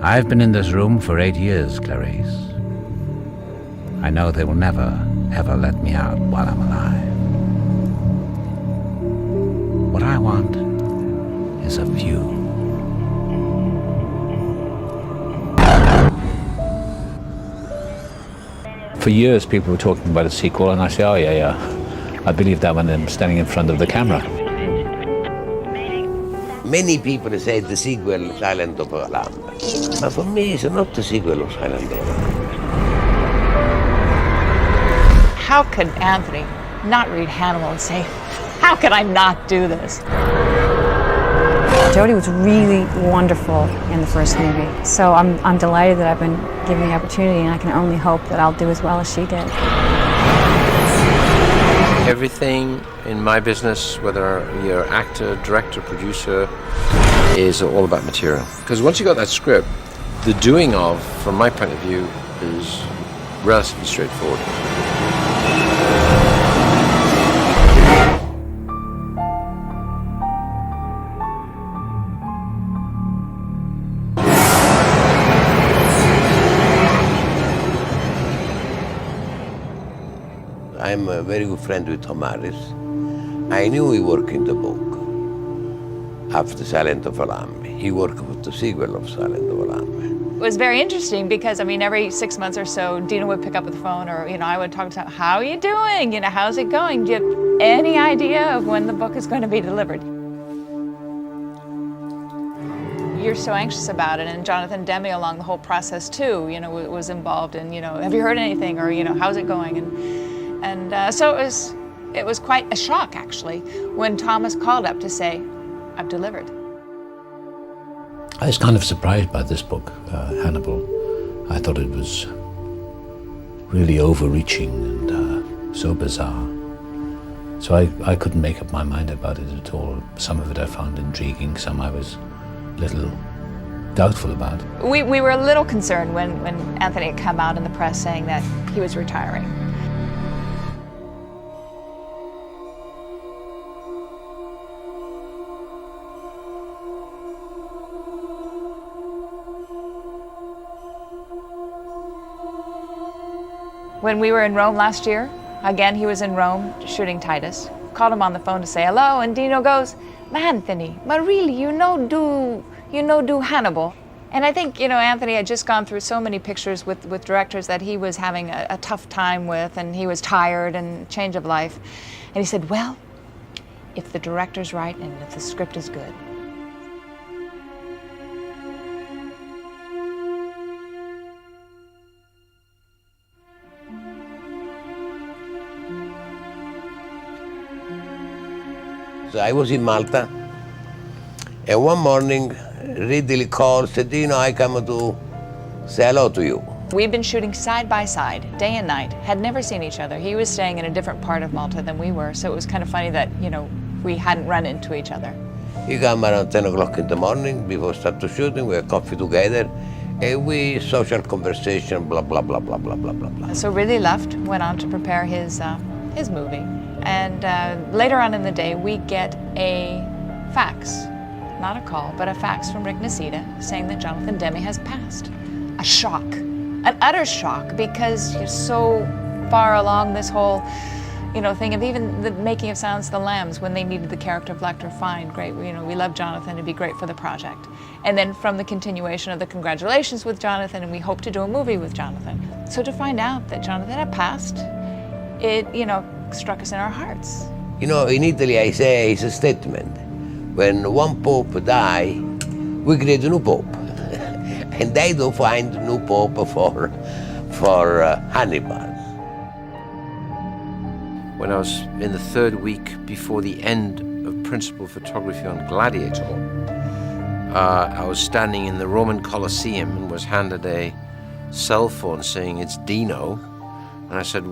I've been in this room for 8 years, Clarice. I know they will never, ever let me out while I'm alive. What I want is a view. For years, people were talking about a sequel, and I say, oh, yeah. I believe that when I'm standing in front of the camera. Many people say the sequel, Silent of the Lamb. But for me, it's not the sequel of Silent of the Lamb. How could Anthony not read Hannibal and say, how could I not do this? Jodie was really wonderful in the first movie, so I'm delighted that I've been given the opportunity, and I can only hope that I'll do as well as she did. Everything in my business, whether you're actor, director, producer, is all about material. Because once you got that script, the doing of, from my point of view, is relatively straightforward. I'm a very good friend with Tom Harris. I knew he worked in the book after Silent of a Lamb. He worked with the sequel of Silent of a Lamb. It was very interesting because, I mean, every 6 months or so, Dino would pick up the phone, or, I would talk to him, how are you doing? How's it going? Do you have any idea of when the book is going to be delivered? You're so anxious about it, and Jonathan Demme along the whole process too, was involved in, have you heard anything, or, how's it going? And so it was quite a shock, actually, when Thomas called up to say, I've delivered. I was kind of surprised by this book, Hannibal. I thought it was really overreaching and so bizarre. So I couldn't make up my mind about it at all. Some of it I found intriguing, some I was a little doubtful about. We were a little concerned when Anthony had come out in the press saying that he was retiring. When we were in Rome last year, again, he was in Rome shooting Titus. Called him on the phone to say hello, and Dino goes, "Ma Anthony, ma really, do Hannibal." And I think, Anthony had just gone through so many pictures with directors that he was having a tough time with, and he was tired and change of life. And he said, well, if the director's right and if the script is good. So I was in Malta, and one morning, Ridley called, said, Dino, I come to say hello to you. We've been shooting side by side, day and night, had never seen each other. He was staying in a different part of Malta than we were, so it was kind of funny that, we hadn't run into each other. He came around 10 o'clock in the morning, before start to shooting, we had coffee together, and we social conversation, blah, blah, blah, blah, blah, blah, blah, blah. So Ridley left, went on to prepare his movie. And later on in the day, we get a fax, not a call, but a fax from Rick Nocita saying that Jonathan Demme has passed. A shock, an utter shock, because you're so far along this whole, thing of even the making of Silence of the Lambs when they needed the character of Lecter. Fine, great, we love Jonathan, it'd be great for the project. And then from the continuation of the congratulations with Jonathan, and we hope to do a movie with Jonathan. So to find out that Jonathan had passed, it, struck us in our hearts. In Italy, I say it's a statement. When one pope die, we create a new pope. And they don't find a new pope for Hannibal. When I was in the third week before the end of principal photography on Gladiator, I was standing in the Roman Colosseum and was handed a cell phone saying, it's Dino. And I said,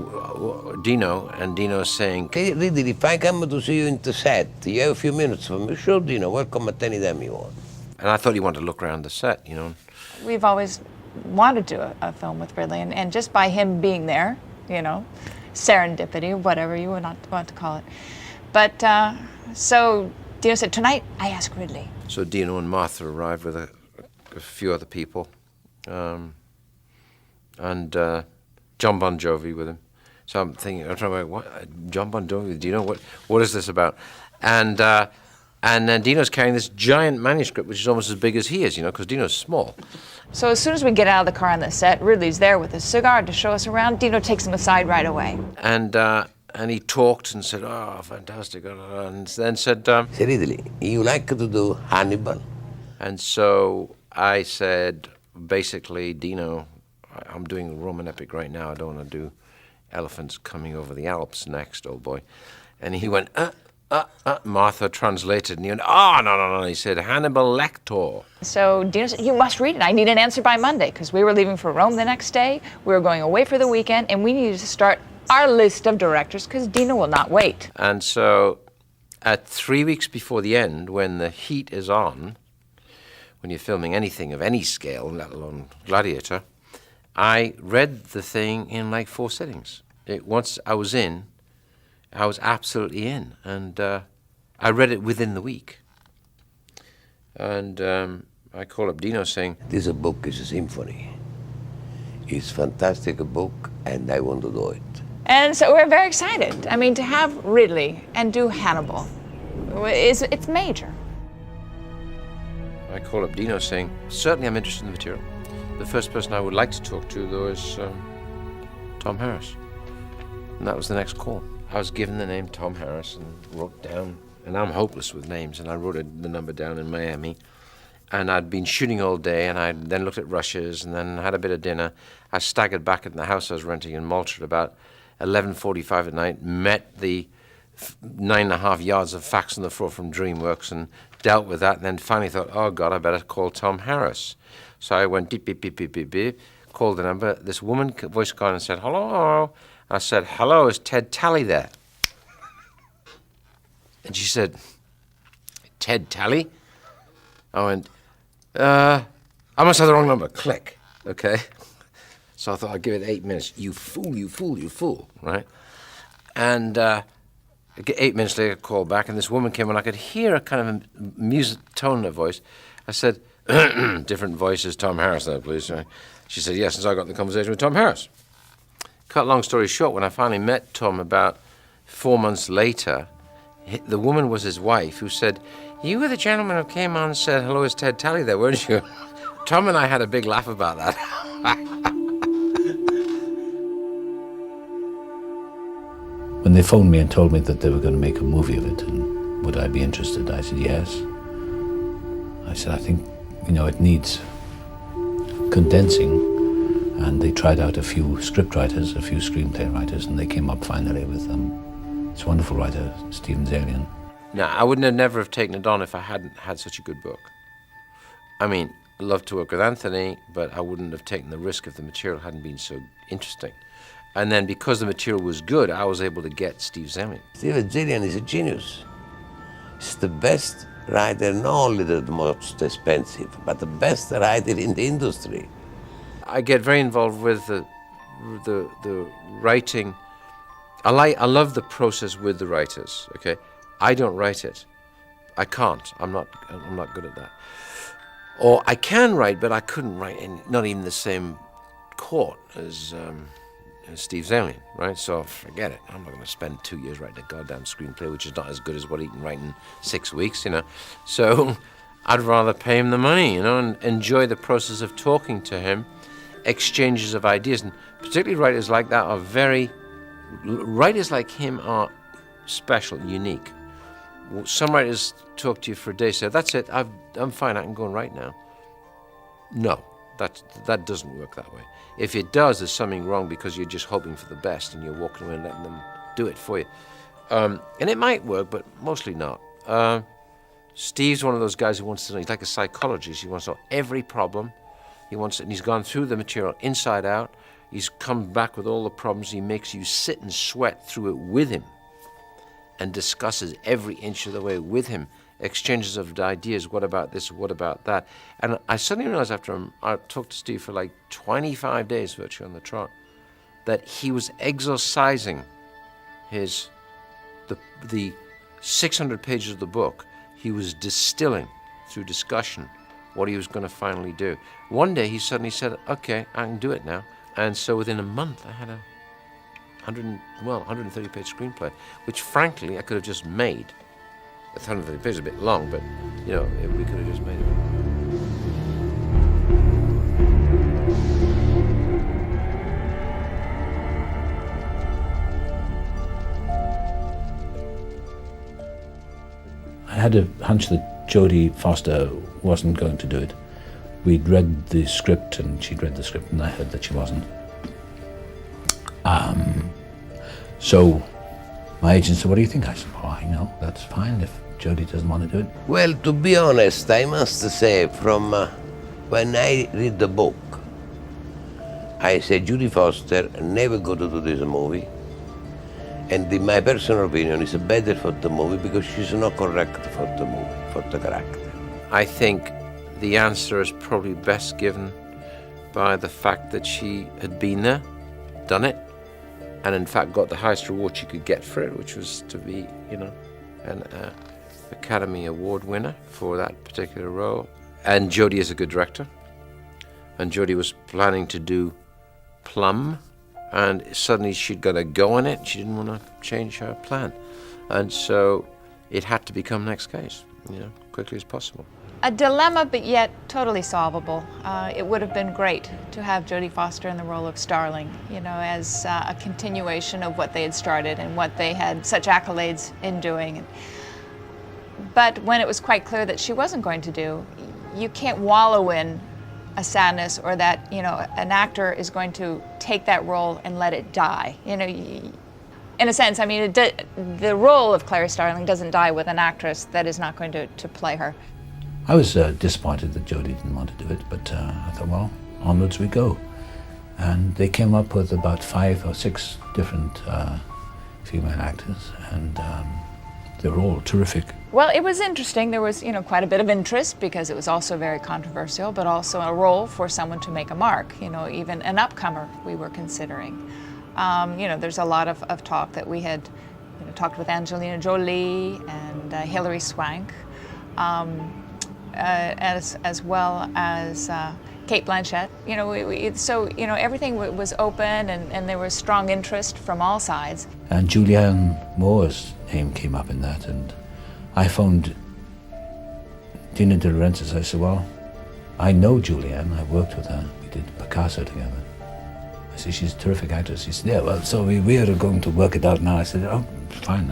Dino, and Dino saying, Ridley, if I come to see you in the set, you have a few minutes for me? Sure, Dino, welcome at any time you want. And I thought he wanted to look around the set, We've always wanted to do a film with Ridley, and just by him being there, serendipity, whatever you want to call it. But so Dino said, tonight I ask Ridley. So Dino and Martha arrived with a few other people. and John Bon Jovi with him. So I'm thinking, I'm trying to what John Bon Jovi? Do you know what is this about? And then Dino's carrying this giant manuscript, which is almost as big as he is, because Dino's small. So as soon as we get out of the car on the set, Ridley's there with a cigar to show us around. Dino takes him aside right away. And he talked and said, "Oh, fantastic," and then said, Say, Ridley, you like to do Hannibal? And so I said, basically, Dino, I'm doing a Roman epic right now. I don't want to do elephants coming over the Alps next, old boy. And he went, Martha translated, and he went, no. He said, Hannibal Lector. So Dino said, you must read it. I need an answer by Monday, because we were leaving for Rome the next day. We were going away for the weekend, and we needed to start our list of directors, because Dino will not wait. And so at 3 weeks before the end, when the heat is on, when you're filming anything of any scale, let alone Gladiator, I read the thing in like 4 sittings. Once I was in, I was absolutely in, and I read it within the week. And I called up Dino saying, This book is a symphony. It's a fantastic book, and I want to do it. And so we're very excited. I mean, to have Ridley and do Hannibal, it's major. I called up Dino saying, certainly I'm interested in the material. The first person I would like to talk to, though, is Tom Harris. And that was the next call. I was given the name Tom Harris and wrote down, and I'm hopeless with names, and I wrote the number down in Miami. And I'd been shooting all day, and I then looked at rushes, and then had a bit of dinner. I staggered back in the house I was renting in Malta at about 11:45 at night, met the 9.5 yards of facts on the floor from DreamWorks and dealt with that, and then finally thought, oh God, I better call Tom Harris. So I went beep, beep, beep, beep, beep, beep, called the number. This woman voice called and said, hello. I said, hello, is Ted Talley there? And she said, Ted Talley? I went, I must have the wrong number. Click, okay? So I thought I'd give it 8 minutes. You fool, right? And 8 minutes later, I called back, and this woman came, and I could hear a kind of a music tone in her voice. I said, different voices, Tom Harris there, please. She said, yes, since I got the conversation with Tom Harris. Cut long story short, when I finally met Tom about 4 months later, the woman was his wife who said, you were the gentleman who came on and said, hello, is Ted Talley there, weren't you? Tom and I had a big laugh about that. When they phoned me and told me that they were going to make a movie of it, and would I be interested, I said yes. I said, I think, it needs condensing. And they tried out a few script writers, a few screenplay writers, and they came up finally with this wonderful writer, Stephen Zailian. Now, I would never have taken it on if I hadn't had such a good book. I mean, I love to work with Anthony, but I wouldn't have taken the risk if the material hadn't been so interesting. And then because the material was good, I was able to get Steve Zailian. Stephen Zailian is a genius. He's the best writer, not only the most expensive, but the best writer in the industry. I get very involved with the writing. I love the process with the writers, okay? I don't write it. I can't. I'm not good at that. Or I can write, but I couldn't write in not even the same court as Steve Zailian, right? So forget it. I'm not going to spend 2 years writing a goddamn screenplay, which is not as good as what he can write in 6 weeks, So I'd rather pay him the money, and enjoy the process of talking to him, exchanges of ideas. And particularly writers like that writers like him are special, unique. Some writers talk to you for a day, say, that's it, I'm fine, I can go and write now. No, that doesn't work that way. If it does, there's something wrong because you're just hoping for the best and you're walking away and letting them do it for you. And it might work, but mostly not. Steve's one of those guys who wants to know, he's like a psychologist, he wants to know every problem. And he's gone through the material inside out. He's come back with all the problems. He makes you sit and sweat through it with him and discusses every inch of the way with him, exchanges of ideas, what about this, what about that. And I suddenly realized after I talked to Steve for like 25 days virtually on the trot, that he was exorcising the 600 pages of the book. He was distilling through discussion what he was going to finally do. One day he suddenly said, okay, I can do it now. And so within a month I had a 130-page screenplay, which frankly I could have just made. 130 pages is a bit long, but you know, we could have just made it. I had a hunch that Jodie Foster wasn't going to do it. We'd read the script and she'd read the script and I heard that she wasn't. So my agent said, what do you think? I said, well, I know, that's fine if Jodie doesn't want to do it. Well, to be honest, I must say from when I read the book, I said Jodie Foster never go to do this movie. And in my personal opinion, it's better for the movie because she's not correct for the movie, for the character. I think the answer is probably best given by the fact that she had been there, done it, and in fact got the highest reward she could get for it, which was to be, you know, an Academy Award winner for that particular role. And Jodie is a good director, and Jodie was planning to do Plum, and suddenly she'd got to go on it. She didn't want to change her plan, and so it had to become next case, you know, quickly as possible. A dilemma, but yet totally solvable. It would have been great to have Jodie Foster in the role of Starling, you know, as a continuation of what they had started and what they had such accolades in doing. But when it was quite clear that she wasn't going to do, you can't wallow in a sadness or that, you know, an actor is going to take that role and let it die. You know, in a sense, I mean, the role of Clary Starling doesn't die with an actress that is not going to play her. I was disappointed that Jodie didn't want to do it, but I thought, well, onwards we go. And they came up with about 5 or 6 different female actors, and they were all terrific. Well, it was interesting. There was, you know, quite a bit of interest because it was also very controversial, but also a role for someone to make a mark, you know, even an upcomer we were considering. You know, there's a lot of talk that we had, you know, talked with Angelina Jolie and Hilary Swank, as well as Cate Blanchett. You know, so, you know, everything was open and there was strong interest from all sides. And Julianne Moore's name came up in that, and I phoned Dina De Laurentiis. I said, well, I know Julianne, I worked with her, we did Picasso together. I said, she's a terrific actress. She said, yeah, well, so we are going to work it out now. I said, oh, fine.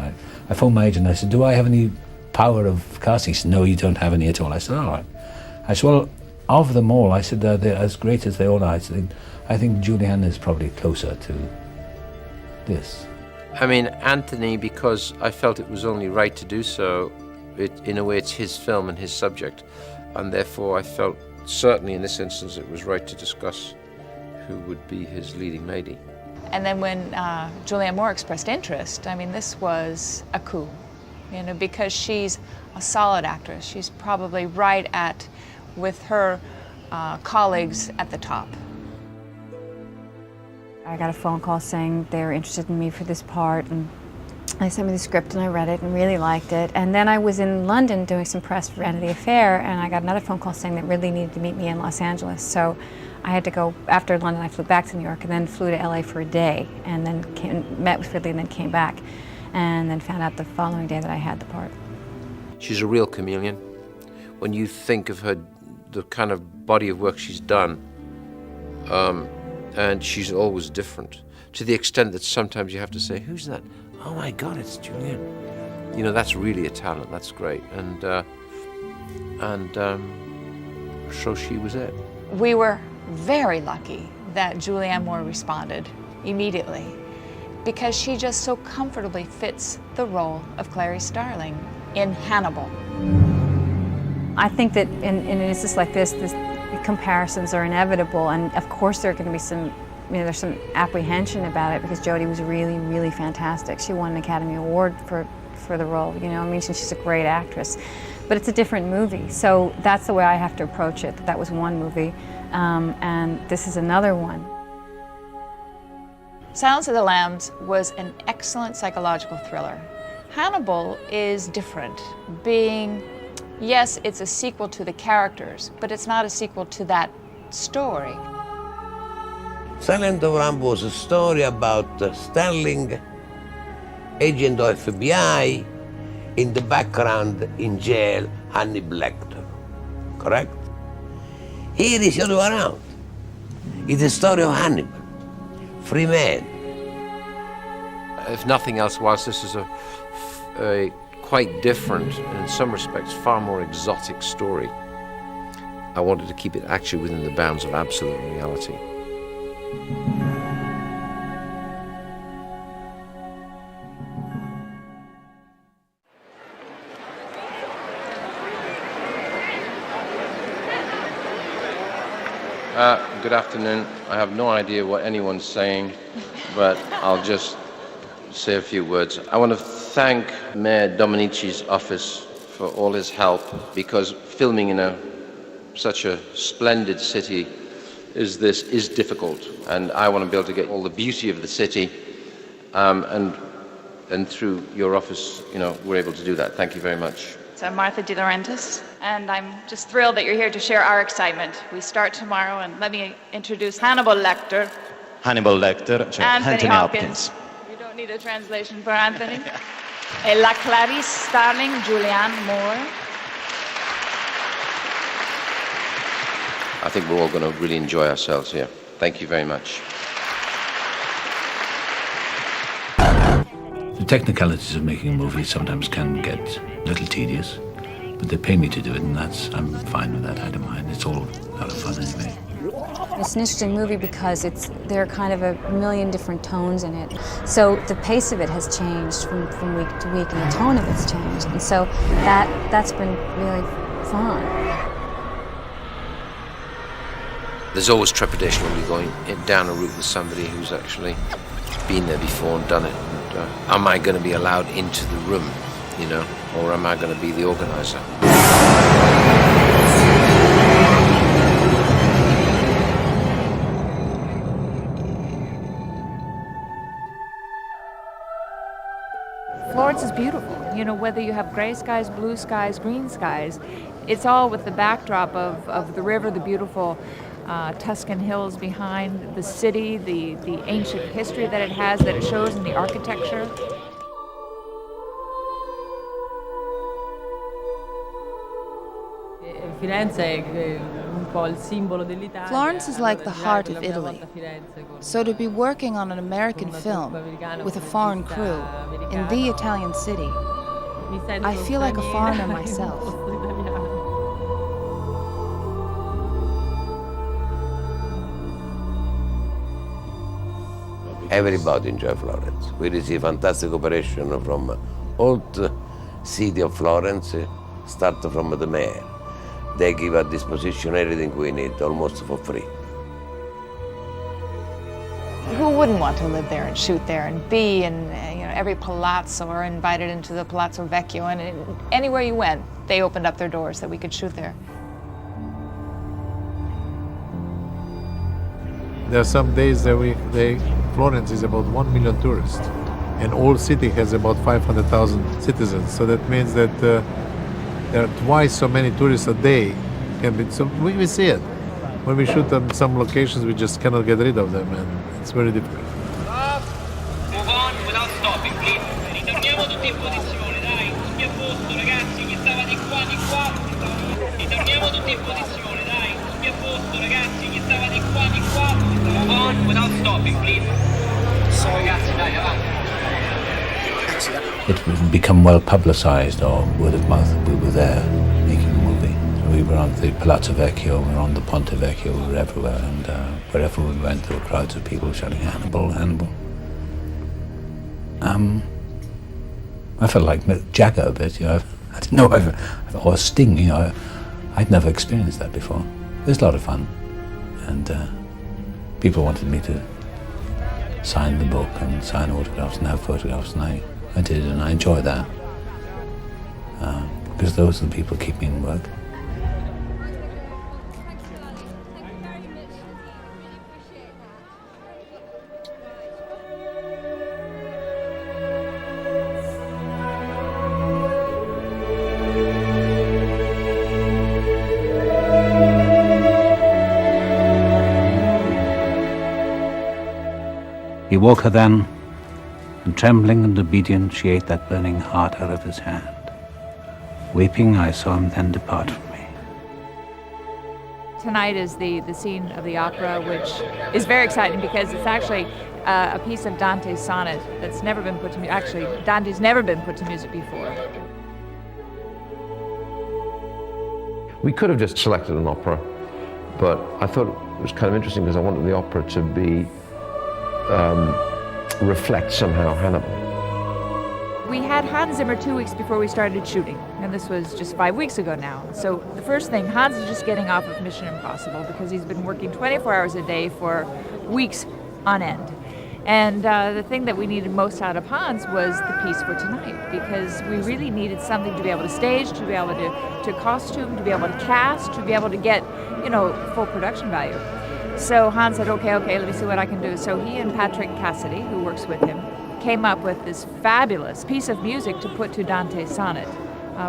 I phoned my agent, I said, do I have any power of casting? He said, no, you don't have any at all. I said, all right. I said, well, of them all, I said, they're as great as they all are. I said, I think Julianne is probably closer to this. I mean, Anthony, because I felt it was only right to do so, in a way it's his film and his subject, and therefore I felt certainly in this instance it was right to discuss who would be his leading lady. And then when Julianne Moore expressed interest, I mean, this was a coup, you know, because she's a solid actress. She's probably right at, with her colleagues at the top. I got a phone call saying they were interested in me for this part, and they sent me the script and I read it and really liked it. And then I was in London doing some press for Vanity Fair, and I got another phone call saying that Ridley needed to meet me in Los Angeles. So I had to go, after London I flew back to New York and then flew to LA for a day, and then met with Ridley and then came back, and then found out the following day that I had the part. She's a real chameleon. When you think of her, the kind of body of work she's done, and she's always different, to the extent that sometimes you have to say, who's that? Oh my God, it's Julianne. You know, that's really a talent, that's great. And so she was it. We were very lucky that Julianne Moore responded immediately, because she just so comfortably fits the role of Clary Starling in Hannibal. I think that in instances like this, comparisons are inevitable, and of course there are going to be some, you know, there's some apprehension about it because Jodie was really, really fantastic. She won an Academy Award for the role, you know, I mean, she's a great actress. But it's a different movie, so that's the way I have to approach it. That was one movie, and this is another one. Silence of the Lambs was an excellent psychological thriller. Hannibal is different, being, yes, it's a sequel to the characters, but it's not a sequel to that story. Silent of Rambo was a story about Sterling, agent of FBI, in the background in jail, Hannibal Lecter. Correct? Here is the other way around. It's the story of Hannibal, free man. If nothing else, whilst this is a quite different, and in some respects far more exotic story, I wanted to keep it actually within the bounds of absolute reality. Good afternoon. I have no idea what anyone's saying, but I'll just say a few words. I want to thank Mayor Domenici's office for all his help, because filming in such a splendid city as this is difficult, and I want to be able to get all the beauty of the city, and through your office, we're able to do that. Thank you very much. I'm Martha De Laurentiis, and I'm just thrilled that you're here to share our excitement. We start tomorrow, and let me introduce Hannibal Lecter. Hannibal Lecter, cioè Anthony Anthony Hopkins. You don't need a translation for Anthony. E la Clarice Starling, Julianne Moore. I think we're all going to really enjoy ourselves here. Thank you very much. The technicalities of making a movie sometimes can get a little tedious, but they pay me to do it, and I'm fine with that. I don't mind. It's all a lot of fun anyway. It's an interesting movie because there are kind of a million different tones in it. So the pace of it has changed from week to week, and the tone of it's changed. And so that's been really fun. There's always trepidation when you're going down a route with somebody who's actually been there before and done it. And, am I going to be allowed into the room, or am I going to be the organizer? Florence is beautiful. Whether you have gray skies, blue skies, green skies, it's all with the backdrop of the river, the beautiful Tuscan hills behind the city, the ancient history that it has, that it shows in the architecture. Florence is like the heart of Italy. So to be working on an American film with a foreign crew in the Italian city, I feel like a foreigner myself. Everybody enjoy Florence. We receive fantastic cooperation from old city of Florence, start from the mayor. They give at disposition everything we need, almost for free. Who wouldn't want to live there and shoot there and be in every palazzo, or invited into the Palazzo Vecchio, and anywhere you went, they opened up their doors that we could shoot there. There are some days that Florence is about 1 million tourists, and all city has about 500,000 citizens. So that means that there are twice so many tourists a day. So we see it. When we shoot on some locations, we just cannot get rid of them, and it's very difficult. Move on without stopping, please. Ritorniamo tutti in posizione, dai. Tutti a posto, ragazzi, chi stava di qua, di qua. Ritorniamo tutti in posizione, dai. Tutti a posto, ragazzi, chi stava di qua, di qua. Move on without stopping, please. Ragazzi, dai, avanti. It would become well publicized, or word of mouth. We were there making a movie. We were on the Palazzo Vecchio, we were on the Ponte Vecchio, we were everywhere, and wherever we went, there were crowds of people shouting, "Hannibal, Hannibal." I felt like Mick Jagger a bit, I didn't know, or Sting, I'd never experienced that before. It was a lot of fun, and people wanted me to sign the book and sign autographs and have photographs, and I did, and I enjoyed that, because those are the people keep me in work. woke her then, and trembling and obedient, she ate that burning heart out of his hand. Weeping, I saw him then depart from me. Tonight is the scene of the opera, which is very exciting because it's actually a piece of Dante's sonnet that's never been put to music. Actually, Dante's never been put to music before. We could have just selected an opera, but I thought it was kind of interesting because I wanted the opera to be reflect somehow Hannibal. We had Hans Zimmer 2 weeks before we started shooting, and this was just 5 weeks ago now. So the first thing, Hans is just getting off of Mission Impossible because he's been working 24 hours a day for weeks on end. And the thing that we needed most out of Hans was the piece for tonight, because we really needed something to be able to stage, to be able to costume, to be able to cast, to be able to get, you know, full production value. So Hans said, okay, let me see what I can do. So he and Patrick Cassidy, who works with him, came up with this fabulous piece of music to put to Dante's sonnet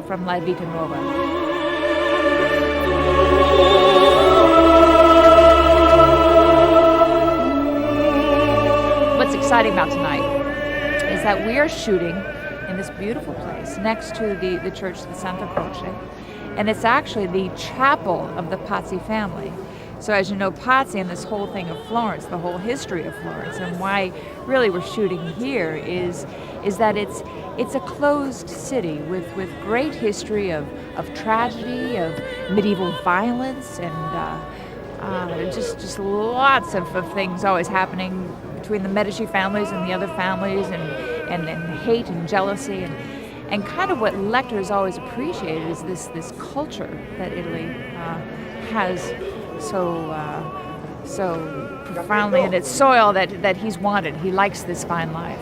from La Vita Nuova. What's exciting about tonight is that we are shooting in this beautiful place next to the church, the Santa Croce, and it's actually the chapel of the Pazzi family. So as you know, Pazzi and this whole thing of Florence, the whole history of Florence, and why really we're shooting here is that it's a closed city with great history of tragedy, of medieval violence, and just lots of things always happening between the Medici families and the other families, and hate and jealousy, and kind of what Lecter has always appreciated is this culture that Italy has so profoundly in its soil that he's wanted. He likes this fine life.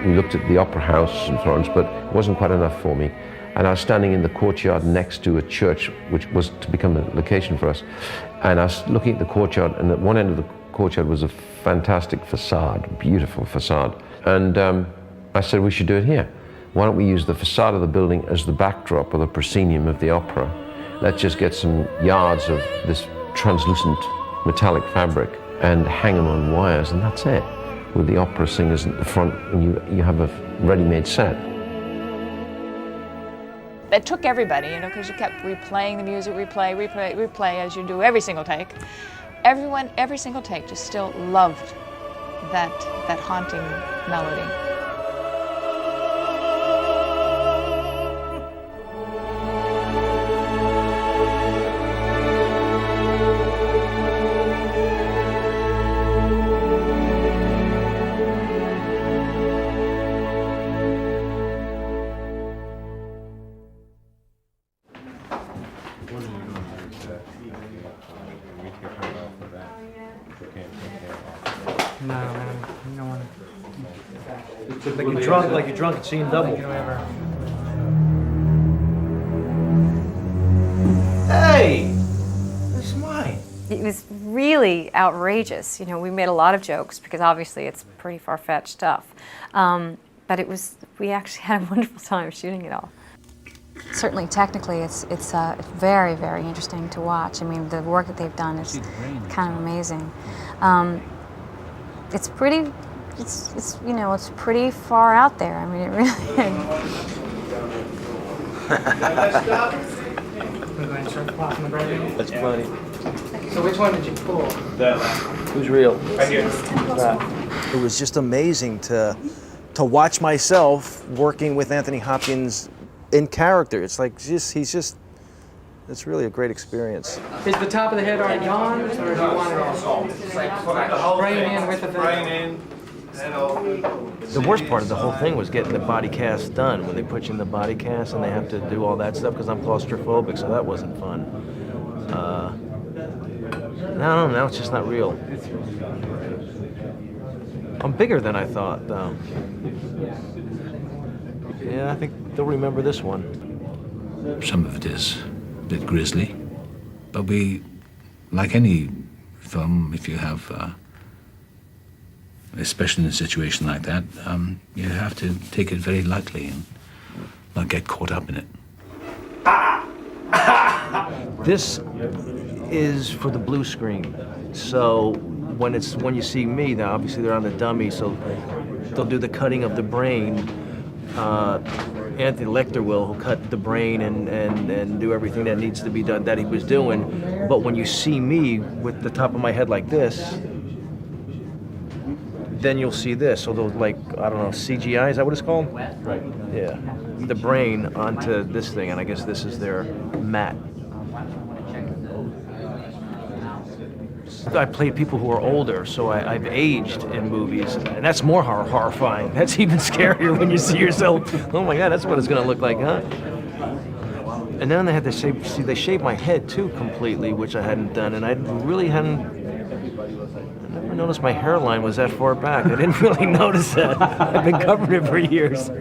We looked at the opera house in Florence, but it wasn't quite enough for me. And I was standing in the courtyard next to a church, which was to become a location for us. And I was looking at the courtyard, and at one end of the courtyard was a fantastic facade, beautiful facade. And I said, we should do it here. Why don't we use the facade of the building as the backdrop or the proscenium of the opera? Let's just get some yards of this translucent metallic fabric and hang them on wires, and that's it. With the opera singers at the front, and you have a ready-made set. It took everybody, you know, because you kept replaying the music, replay as you do every single take. Everyone, every single take, just still loved that haunting melody. Like you're drunk and seeing double. Hey! This is mine. It was really outrageous. You know, we made a lot of jokes because obviously it's pretty far-fetched stuff. But we actually had a wonderful time shooting it all. Certainly, technically, it's very, very interesting to watch. I mean, the work that they've done is kind of amazing. It's pretty. It's you know, it's pretty far out there. I mean, it really. That's funny. So which one did you pull? That. Who's real? Right here. It was just amazing to watch myself working with Anthony Hopkins in character. It's like it's really a great experience. Is the top of the head already on, or do you want it spraying in with the thing? The worst part of the whole thing was getting the body cast done. When they put you in the body cast and they have to do all that stuff because I'm claustrophobic, so that wasn't fun. No, now it's just not real. I'm bigger than I thought, though. Yeah, I think they'll remember this one. Some of it is a bit grisly, but we, like any film, if you have, especially in a situation like that, you have to take it very lightly and not get caught up in it. This is for the blue screen, so when you see me, now obviously they're on the dummy, so they'll do the cutting of the brain. Anthony Lecter will cut the brain and do everything that needs to be done that he was doing. But when you see me with the top of my head like this, then you'll see this. So they'll, like, I don't know, CGI, is that what it's called? Right. Yeah. The brain onto this thing, and I guess this is their mat. I played people who are older, so I've aged in movies, and that's more horrifying. That's even scarier when you see yourself. Oh my God, that's what it's gonna look like, huh? And then they had to shave. See, they shaved my head too completely, which I hadn't done, and I really hadn't. I never noticed my hairline was that far back. I didn't really notice that. I've been covering it for years. I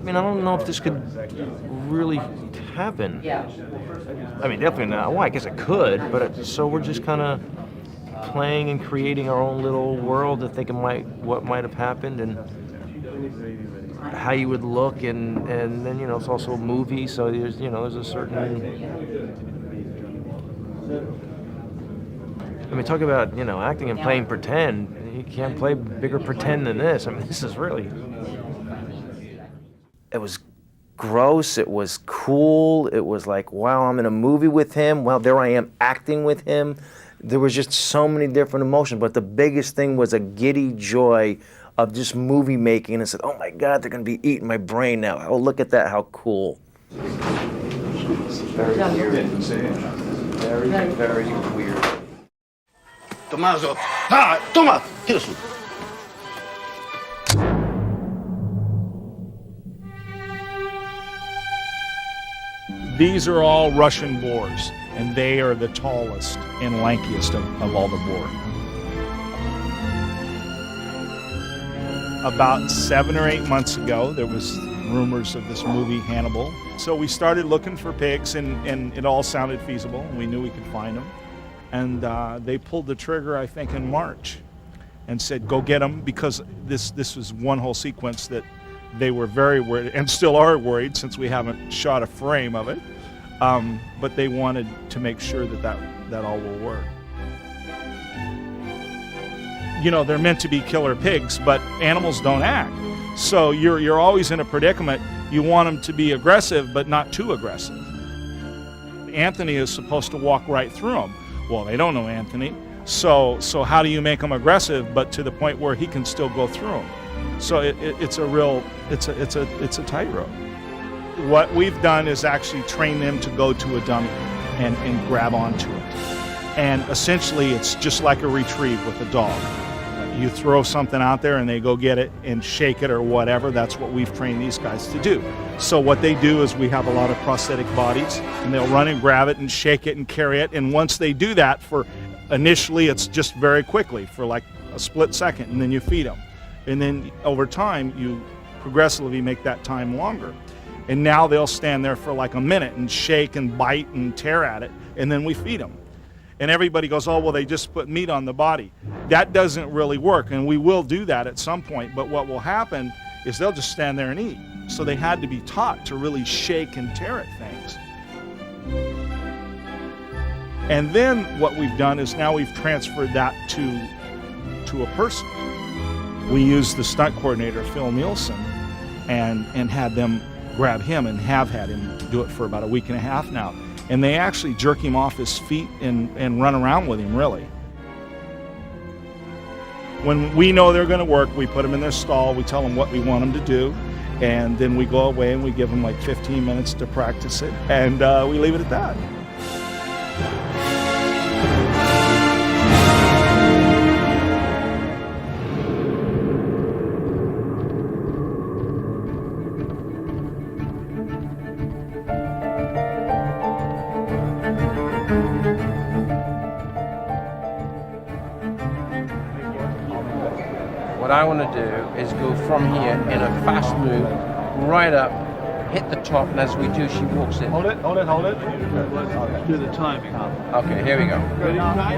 mean, I don't know if this could really happen. I mean, definitely not. Well, I guess it could, but so we're just kind of playing and creating our own little world to think what might have happened and how you would look, and then, you know, it's also a movie, so there's, you know, there's a certain. I mean, talk about, you know, acting and playing pretend. You can't play bigger pretend than this. I mean, this is really. It was gross, it was cool, it was like, wow, I'm in a movie with him, wow, there I am acting with him. There was just so many different emotions, but the biggest thing was a giddy joy of just movie making, and I said, oh my God, they're gonna be eating my brain now. Oh, look at that, how cool. It's very weird. Very, very weird. Tommaso, toma, tira su. These are all Russian boars, and they are the tallest and lankiest of all the boar. About 7 or 8 months ago, there was rumors of this movie, Hannibal. So we started looking for pigs, and it all sounded feasible, and we knew we could find them. And they pulled the trigger, I think, in March, and said, go get them, because this was one whole sequence that they were very worried, and still are worried since we haven't shot a frame of it, but they wanted to make sure that all will work. You know, they're meant to be killer pigs, but animals don't act. So you're always in a predicament. You want them to be aggressive, but not too aggressive. Anthony is supposed to walk right through them. Well, they don't know Anthony, so how do you make them aggressive, but to the point where he can still go through them? So it's a tightrope. What we've done is actually train them to go to a dummy and grab onto it. And essentially it's just like a retrieve with a dog. You throw something out there and they go get it and shake it or whatever. That's what we've trained these guys to do. So what they do is we have a lot of prosthetic bodies, and they'll run and grab it and shake it and carry it. And once they do that, for initially it's just very quickly for like a split second, and then you feed them. And then over time, you progressively make that time longer. And now they'll stand there for like a minute and shake and bite and tear at it, and then we feed them. And everybody goes, oh, well, they just put meat on the body. That doesn't really work, and we will do that at some point, but what will happen is they'll just stand there and eat. So they had to be taught to really shake and tear at things. And then what we've done is now we've transferred that to a person. We used the stunt coordinator, Phil Nielsen, and had them grab him, and have had him do it for about a week and a half now. And they actually jerk him off his feet and run around with him, really. When we know they're going to work, we put them in their stall, we tell them what we want them to do, and then we go away and we give them like 15 minutes to practice it, and we leave it at that. What I want to do is go from here in a fast move, right up, hit the top, and as we do, she walks in. Hold it. Let's do the timing. Okay, here we go. Ready, try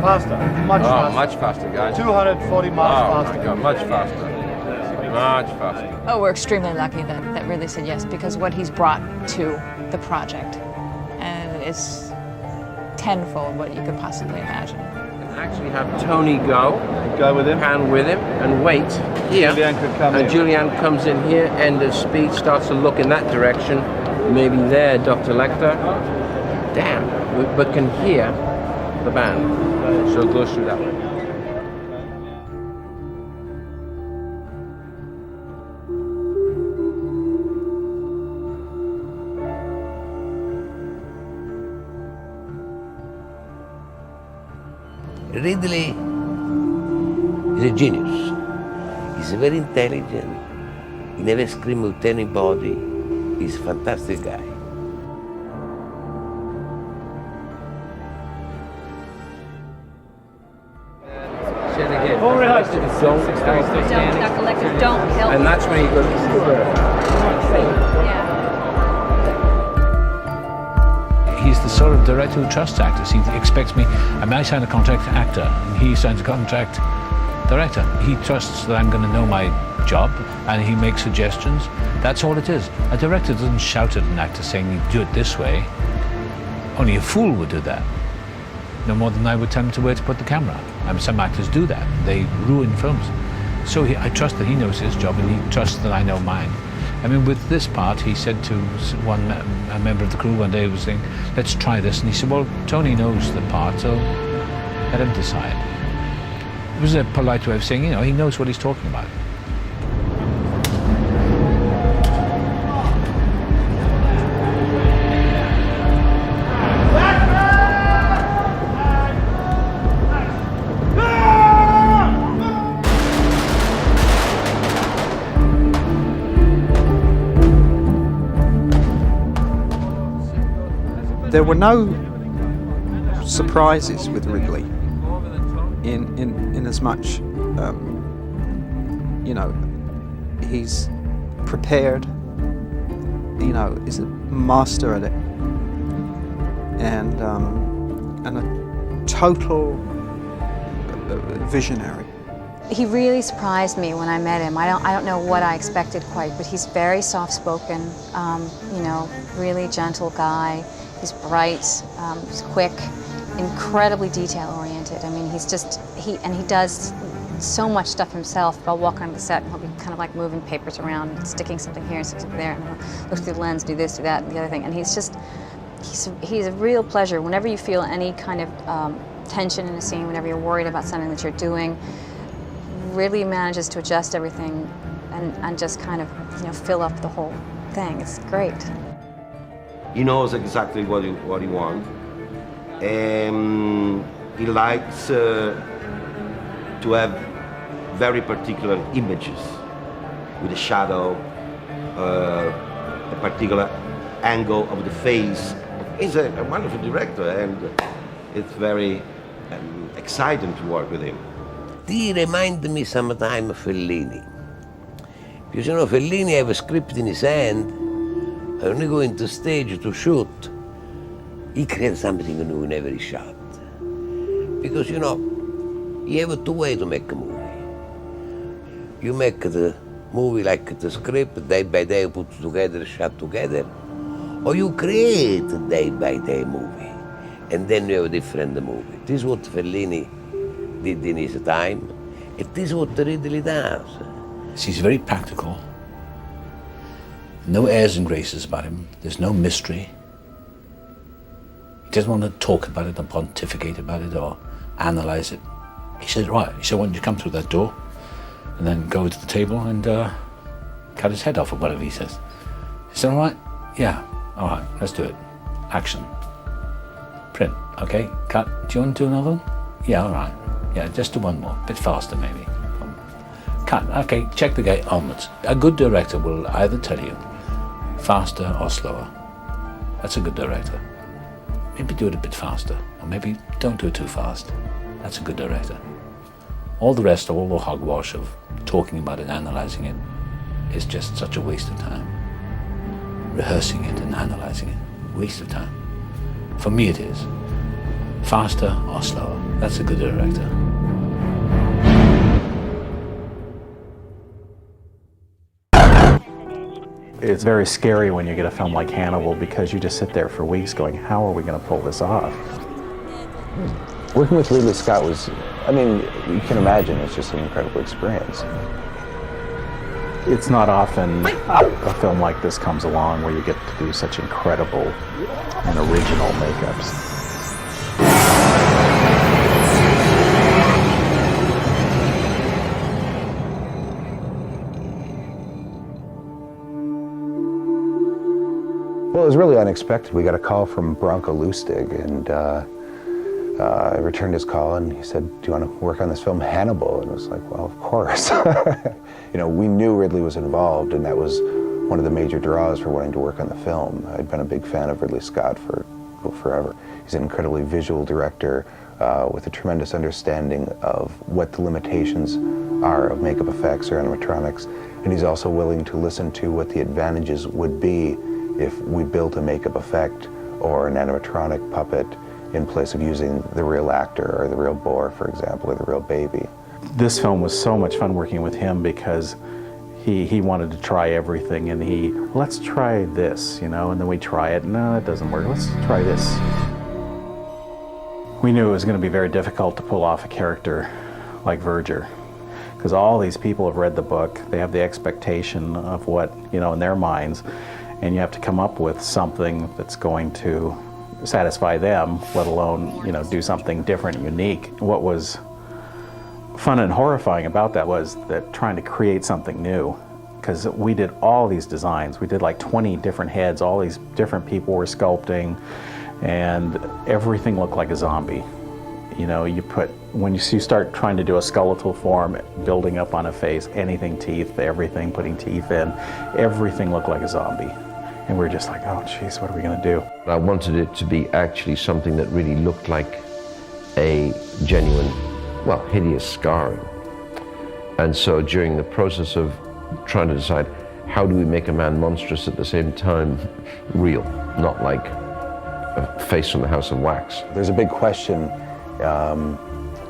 Faster, much faster. Much faster, guys. 240 miles faster. Oh my God, much faster. Much faster. Oh, we're extremely lucky that Ridley said yes, because what he's brought to the project and is tenfold what you could possibly imagine. Actually have Tony go with him, pan with him, and wait here. Julianne could come and in. Julianne comes in here, and the speed starts to look in that direction. Maybe there, Dr. Lecter. Damn, but can hear the band, so it goes through that way. Ridley is a genius. He's very intelligent. He never screams with anybody. He's a fantastic guy. Say it again. Full rehearsal. Don't Dr. Lecter, don't help. And that's when he goes. He's the sort of director who trusts actors. He expects me, I might sign a contract actor, and he signs a contract director. He trusts that I'm going to know my job, and he makes suggestions. That's all it is. A director doesn't shout at an actor saying, you do it this way. Only a fool would do that. No more than I would tell him to where to put the camera. I mean, some actors do that. They ruin films. So I trust that he knows his job, and he trusts that I know mine. I mean, with this part, he said to a member of the crew one day, was saying, let's try this. And he said, well, Tony knows the part, so let him decide. It was a polite way of saying, he knows what he's talking about. There were no surprises with Ridley in as much, he's prepared, is a master at it, and a total visionary. He really surprised me when I met him. I don't know what I expected quite, but he's very soft-spoken, really gentle guy. He's bright, he's quick, incredibly detail-oriented. I mean, he does so much stuff himself. I'll walk on the set and he'll be kind of like moving papers around, and sticking something here, sticking something there, and he'll look through the lens, do this, do that, and the other thing. And he's a real pleasure. Whenever you feel any kind of tension in a scene, whenever you're worried about something that you're doing, really manages to adjust everything and just kind of, fill up the whole thing. It's great. He knows exactly what he wants. He likes to have very particular images with a shadow, a particular angle of the face. He's a wonderful director, and it's very exciting to work with him. He reminds me sometimes of Fellini. Because Fellini has a script in his hand. When he goes into stage to shoot, he creates something new in every shot. Because, you have two ways to make a movie. You make the movie like the script, day by day, put together, shot together, or you create a day-by-day movie, and then you have a different movie. This is what Fellini did in his time, and this is what Ridley does. He's very practical. No airs and graces about him. There's no mystery. He doesn't want to talk about it and pontificate about it or analyze it. He says, right, why don't you come through that door and then go to the table and cut his head off or whatever he says. He said, all right, yeah, all right, let's do it. Action. Print, okay, cut. Do you want to do another one? Yeah, all right. Yeah, just do one more, a bit faster maybe. Cut, okay, check the gate, onwards. A good director will either tell you faster or slower. That's a good director. Maybe do it a bit faster, or maybe don't do it too fast. That's a good director. All the rest, all the hogwash of talking about it, analyzing it, is just such a waste of time. Rehearsing it and analyzing it, waste of time. For me it is. faster or slower. That's a good director. It's very scary when you get a film like Hannibal because you just sit there for weeks going, how are we going to pull this off? Working with Ridley Scott was, I mean, you can imagine, it's just an incredible experience. It's not often a film like this comes along where you get to do such incredible and original makeups. Well, it was really unexpected. We got a call from Branko Lustig, and I returned his call, and he said, do you want to work on this film, Hannibal? And it was like, well, of course. You know, we knew Ridley was involved, and that was one of the major draws for wanting to work on the film. I'd been a big fan of Ridley Scott for forever. He's an incredibly visual director with a tremendous understanding of what the limitations are of makeup effects or animatronics, and he's also willing to listen to what the advantages would be if we built a makeup effect or an animatronic puppet in place of using the real actor or the real boar, for example, or the real baby. This film was so much fun working with him because he wanted to try everything, and let's try this, you know, and then we try it, no, that doesn't work, let's try this. We knew it was going to be very difficult to pull off a character like Verger, because all these people have read the book, they have the expectation of what, you know, in their minds, and you have to come up with something that's going to satisfy them, let alone, you know, do something different and unique. What was fun and horrifying about that was that trying to create something new, because we did all these designs. We did like 20 different heads, all these different people were sculpting, and everything looked like a zombie. You know, when you start trying to do a skeletal form, building up on a face, anything teeth, everything, putting teeth in, everything looked like a zombie. And we're just like, oh geez, what are we gonna do? I wanted it to be actually something that really looked like a genuine, well, hideous scarring. And so during the process of trying to decide how do we make a man monstrous at the same time real, not like a face from the House of Wax. There's a big question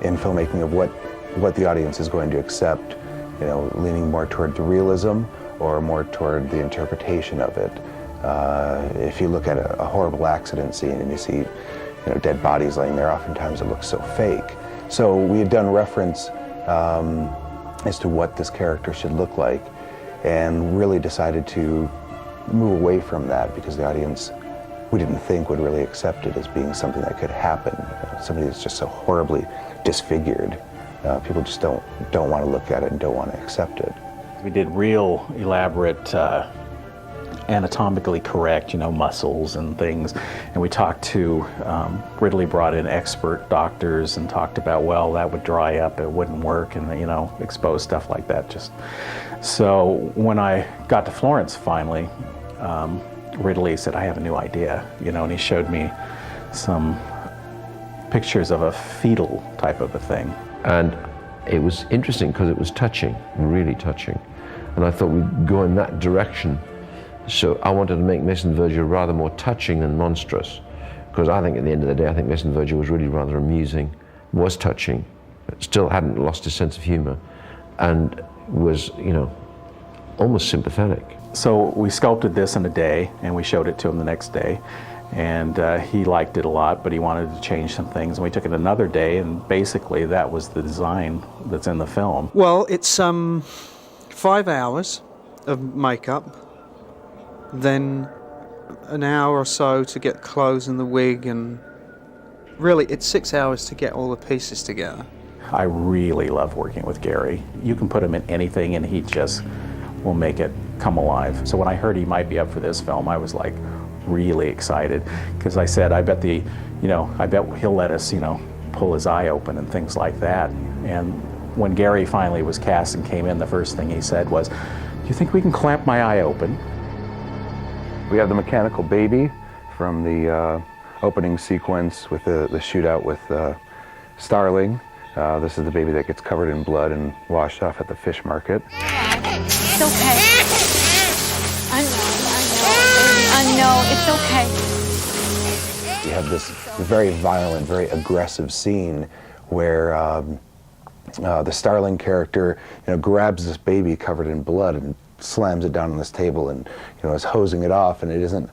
in filmmaking of what the audience is going to accept, you know, leaning more toward the realism or more toward the interpretation of it. If you look at a horrible accident scene and you see, you know, dead bodies laying there, oftentimes it looks so fake. So we had done reference as to what this character should look like, and really decided to move away from that because the audience, we didn't think, would really accept it as being something that could happen. You know, somebody that's just so horribly disfigured. People just don't want to look at it and don't want to accept it. We did real elaborate, anatomically correct, you know, muscles and things. And we talked to, Ridley brought in expert doctors and talked about, well, that would dry up, it wouldn't work, and, you know, expose stuff like that. So when I got to Florence finally, Ridley said, I have a new idea, you know, and he showed me some pictures of a fetal type of a thing. And it was interesting because it was touching, really touching. And I thought we'd go in that direction. So I wanted to make Mason Verger rather more touching than monstrous, because I think at the end of the day, I think Mason Verger was really rather amusing, was touching, still hadn't lost his sense of humor, and was, you know, almost sympathetic. So we sculpted this in a day, and we showed it to him the next day, and he liked it a lot, but he wanted to change some things, and we took it another day, and basically that was the design that's in the film. Well, it's 5 hours of makeup, then an hour or so to get clothes and the wig, and really it's 6 hours to get all the pieces together. I really love working with Gary. You can put him in anything and he just will make it come alive. So when I heard he might be up for this film, I was like really excited, because I said, I bet he'll let us, you know, pull his eye open and things like that. And when Gary finally was cast and came in, the first thing he said was, do you think we can clamp my eye open? We have the mechanical baby from the opening sequence with the shootout with Starling. This is the baby that gets covered in blood and washed off at the fish market. It's okay. I know, it's okay. We you have this very violent, very aggressive scene where the Starling character, grabs this baby covered in blood and slams it down on this table and, is hosing it off, and it isn't,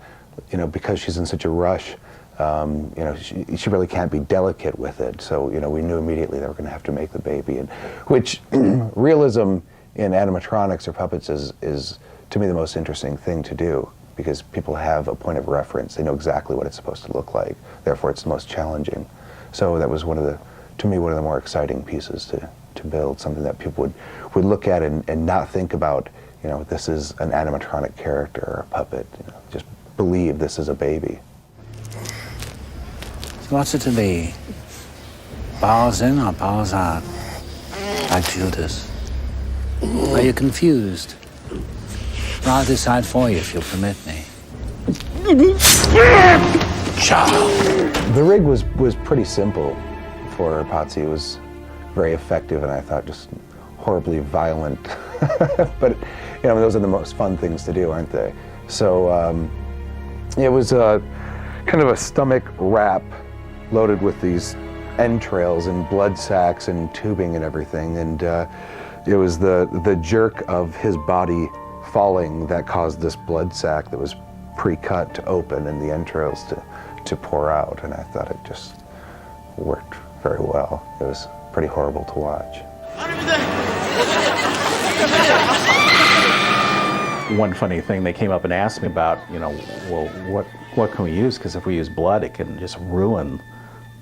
because she's in such a rush, she really can't be delicate with it. So, we knew immediately they were going to have to make the baby, and which realism in animatronics or puppets is to me the most interesting thing to do, because people have a point of reference. They know exactly what it's supposed to look like. Therefore, it's the most challenging. So that was to me, one of the more exciting pieces to build, something that people would look at and not think about, this is an animatronic character or a puppet. Just believe this is a baby. So what's it to be? Bars in or bars out? Like Judas? Are you confused? I'll decide for you if you'll permit me. The rig was pretty simple for Potsy. It was very effective, and I thought just horribly violent. But those are the most fun things to do, aren't they? So it was kind of a stomach wrap loaded with these entrails and blood sacs and tubing and everything, and it was the jerk of his body falling that caused this blood sac that was pre-cut to open and the entrails to pour out, and I thought it just worked very well. It was pretty horrible to watch. One funny thing they came up and asked me about, well, what can we use? Because if we use blood, it can just ruin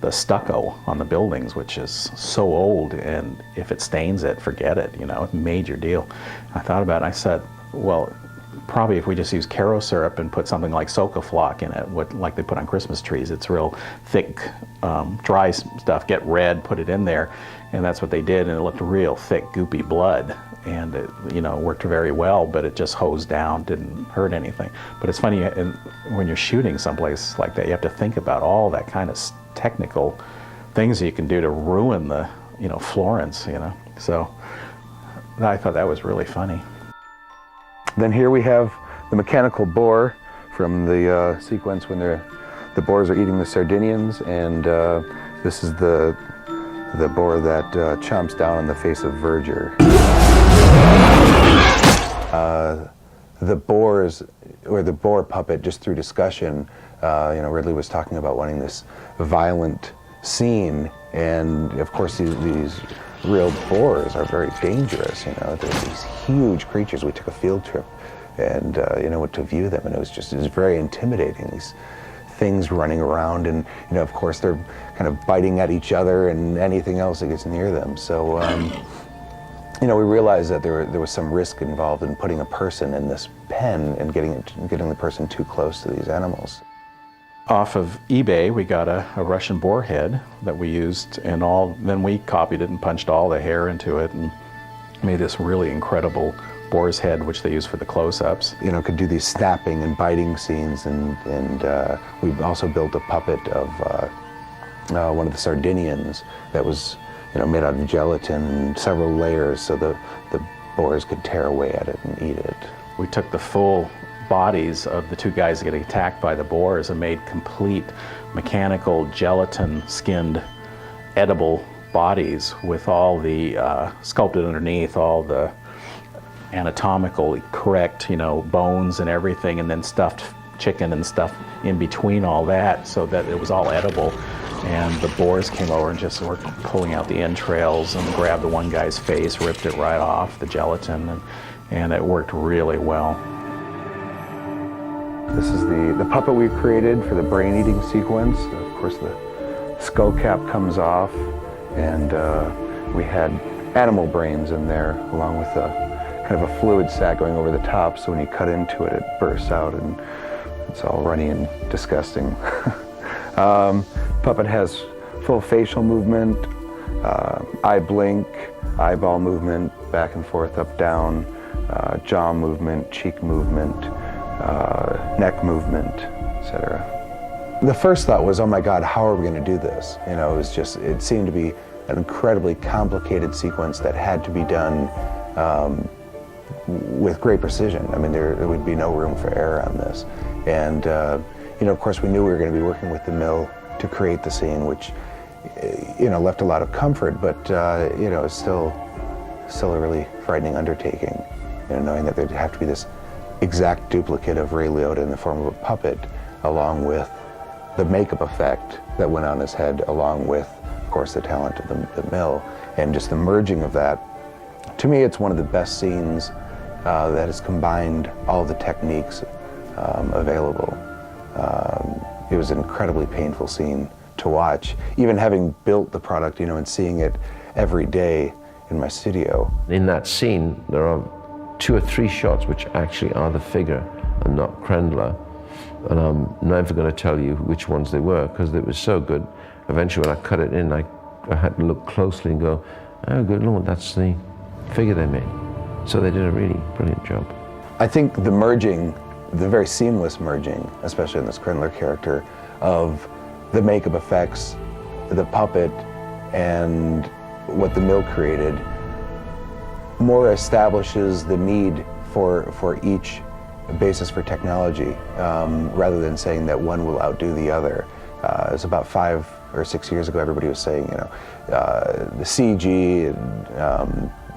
the stucco on the buildings, which is so old, and if it stains it, forget it, major deal. I thought about it, and I said, well, probably if we just use Caro syrup and put something like Socaflock in it, like they put on Christmas trees. It's real thick, dry stuff, get red, put it in there, and that's what they did, and it looked real thick, goopy blood, and it, worked very well, but it just hosed down, didn't hurt anything. But it's funny, when you're shooting someplace like that, you have to think about all that kind of technical things that you can do to ruin the, Florence, So I thought that was really funny. Then here we have the mechanical boar from the sequence when the boars are eating the Sardinians, and this is the boar that chomps down on the face of Verger. The boars, or the boar puppet, just through discussion, Ridley was talking about wanting this violent scene, and of course these real boars are very dangerous. They're these huge creatures. We took a field trip, and to view them, and it was very intimidating. These things running around, and of course they're kind of biting at each other and anything else that gets near them. So we realized that there was some risk involved in putting a person in this pen and getting the person too close to these animals. Off of eBay, we got a Russian boar head that we used, and then we copied it and punched all the hair into it and made this really incredible boar's head, which they use for the close-ups. Could do these snapping and biting scenes, and we also built a puppet of one of the Sardinians that was made out of gelatin and several layers, so the boars could tear away at it and eat it. We took the full bodies of the two guys that get attacked by the boars and made complete mechanical gelatin-skinned edible bodies with all the sculpted underneath, all the anatomically correct, bones and everything, and then stuffed chicken and stuff in between all that, so that it was all edible. And the boars came over and just were pulling out the entrails and grabbed the one guy's face, ripped it right off, the gelatin, and it worked really well. This is the puppet we created for the brain-eating sequence. Of course, the skull cap comes off, and we had animal brains in there, along with a kind of a fluid sac going over the top, so when you cut into it, it bursts out, and it's all runny and disgusting. Puppet has full facial movement, eye blink, eyeball movement, back and forth, up, down, jaw movement, cheek movement, neck movement, etc. The first thought was, oh my God, how are we going to do this? It seemed to be an incredibly complicated sequence that had to be done with great precision. I mean, there would be no room for error on this. And of course, we knew we were going to be working with the mill to create the scene, which, left a lot of comfort, but, it's still a really frightening undertaking, knowing that there'd have to be this exact duplicate of Ray Liotta in the form of a puppet, along with the makeup effect that went on his head, along with, of course, the talent of the mill, and just the merging of that. To me, it's one of the best scenes that has combined all the techniques available. It was an incredibly painful scene to watch, even having built the product, and seeing it every day in my studio. In that scene, there are 2 or 3 shots which actually are the figure and not Krendler. And I'm never going to tell you which ones they were, because it was so good. Eventually, when I cut it in, I had to look closely and go, oh, good Lord, that's the figure they made. So they did a really brilliant job. I think the merging, the very seamless merging, especially in this Krendler character, of the makeup effects, the puppet, and what the mill created, more establishes the need for each basis for technology, rather than saying that one will outdo the other. It was about 5 or 6 years ago, everybody was saying, the CG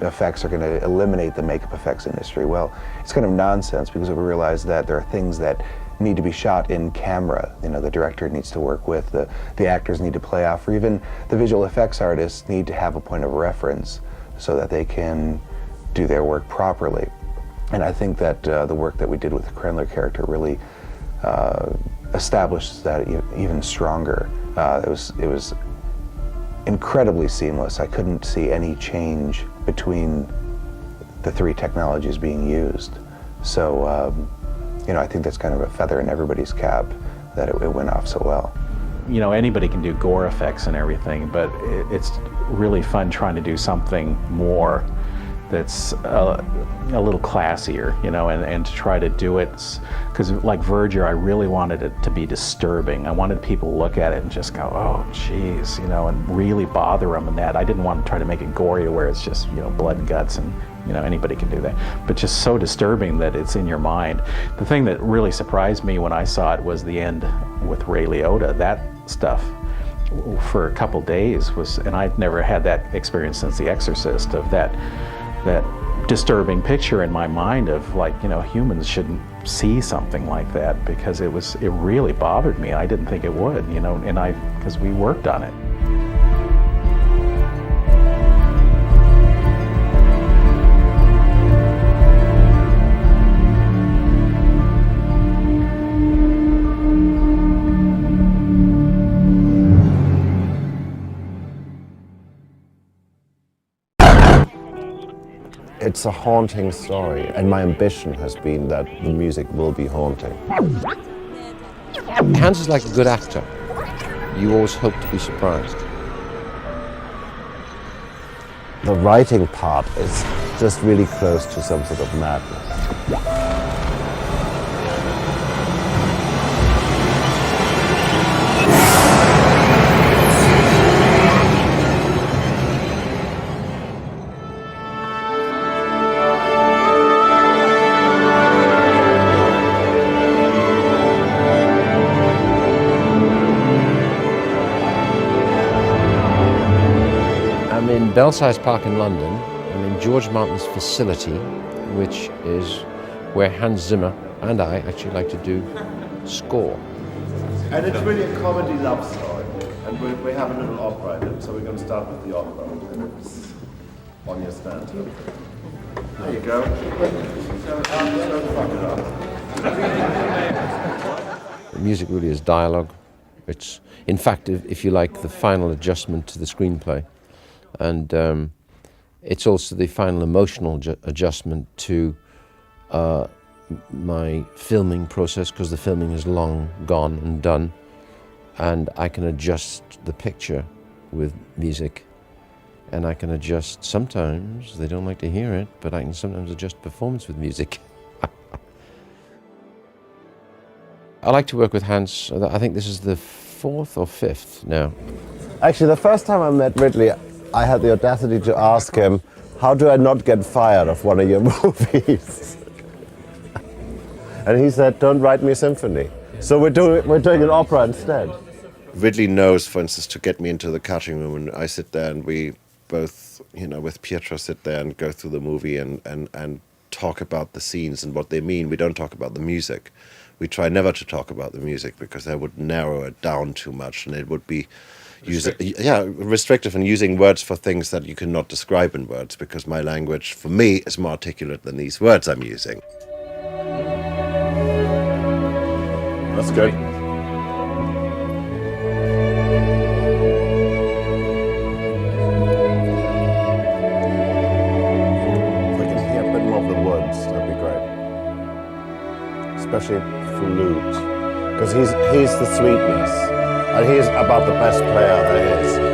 effects are going to eliminate the makeup effects industry. Well, it's kind of nonsense, because we realize that there are things that need to be shot in camera. The director needs to work with, the actors need to play off, or even the visual effects artists need to have a point of reference so that they can do their work properly. And I think that the work that we did with the Krendler character really established that even stronger. It was incredibly seamless. I couldn't see any change between the 3 technologies being used. So, I think that's kind of a feather in everybody's cap that it went off so well. Anybody can do gore effects and everything, but it's really fun trying to do something more that's a little classier, and to try to do it, because like Verger, I really wanted it to be disturbing. I wanted people to look at it and just go, oh, geez, and really bother them in that. I didn't want to try to make it gory where it's just, blood and guts and, anybody can do that. But just so disturbing that it's in your mind. The thing that really surprised me when I saw it was the end with Ray Liotta. That stuff for a couple days was, and I've never had that experience since The Exorcist, of that disturbing picture in my mind of, like, humans shouldn't see something like that, because it really bothered me. I didn't think it would, and because we worked on it. It's a haunting story, and my ambition has been that the music will be haunting. Hans is like a good actor. You always hope to be surprised. The writing part is just really close to some sort of madness. Belsize Park in London. I'm in George Martin's facility, which is where Hans Zimmer and I actually like to do score. And it's really a comedy love story. And we have a little opera in it, so we're going to start with the opera. And it's on your stand. There you go. The music really is dialogue. It's, in fact, if you like, the final adjustment to the screenplay. And it's also the final emotional adjustment to my filming process, because the filming is long gone and done, and I can adjust the picture with music, and I can adjust, sometimes they don't like to hear it, but I can sometimes adjust performance with music. I like to work with Hans. I think this is the 4th or 5th now. Actually, the first time I met Ridley, I had the audacity to ask him, how do I not get fired of one of your movies? And he said, don't write me a symphony. So we're doing an opera instead. Ridley knows, for instance, to get me into the cutting room, and I sit there and we both, with Pietro, sit there and go through the movie and talk about the scenes and what they mean. We don't talk about the music. We try never to talk about the music because that would narrow it down too much, and it would be restrictive and using words for things that you cannot describe in words, because my language, for me, is more articulate than these words I'm using. That's good. Especially flute, because he's the sweetness, and he's about the best player there is.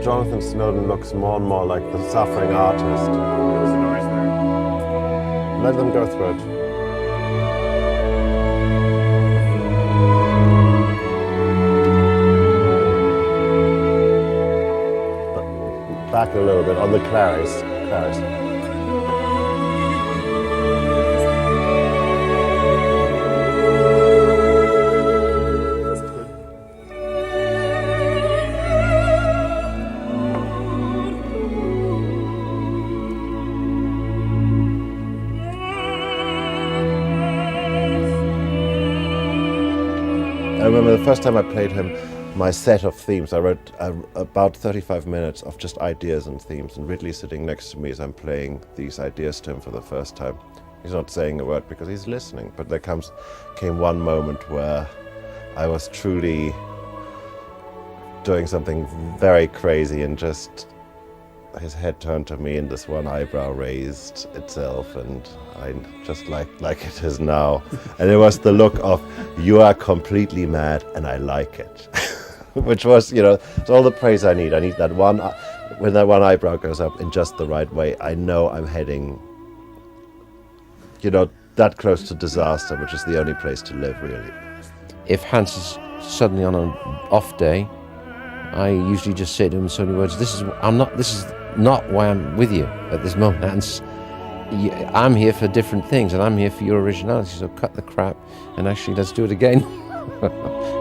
Jonathan Snowden looks more and more like the suffering artist. There was a noise there. Let them go through it. Back a little bit on the clarice. I remember the first time I played him, my set of themes, I wrote about 35 minutes of just ideas and themes, and Ridley sitting next to me as I'm playing these ideas to him for the first time. He's not saying a word because he's listening, but there came one moment where I was truly doing something very crazy, and just his head turned to me and this one eyebrow raised itself, and I just like it is now. And it was the look of, you are completely mad and I like it. Which was, it's all the praise I need. I need that one, when that one eyebrow goes up in just the right way, I know I'm heading, that close to disaster, which is the only place to live, really. If Hans is suddenly on an off day, I usually just say to him in so many words, this is not why I'm with you at this moment, Hans. I'm here for different things, and I'm here for your originality, so cut the crap, and actually let's do it again.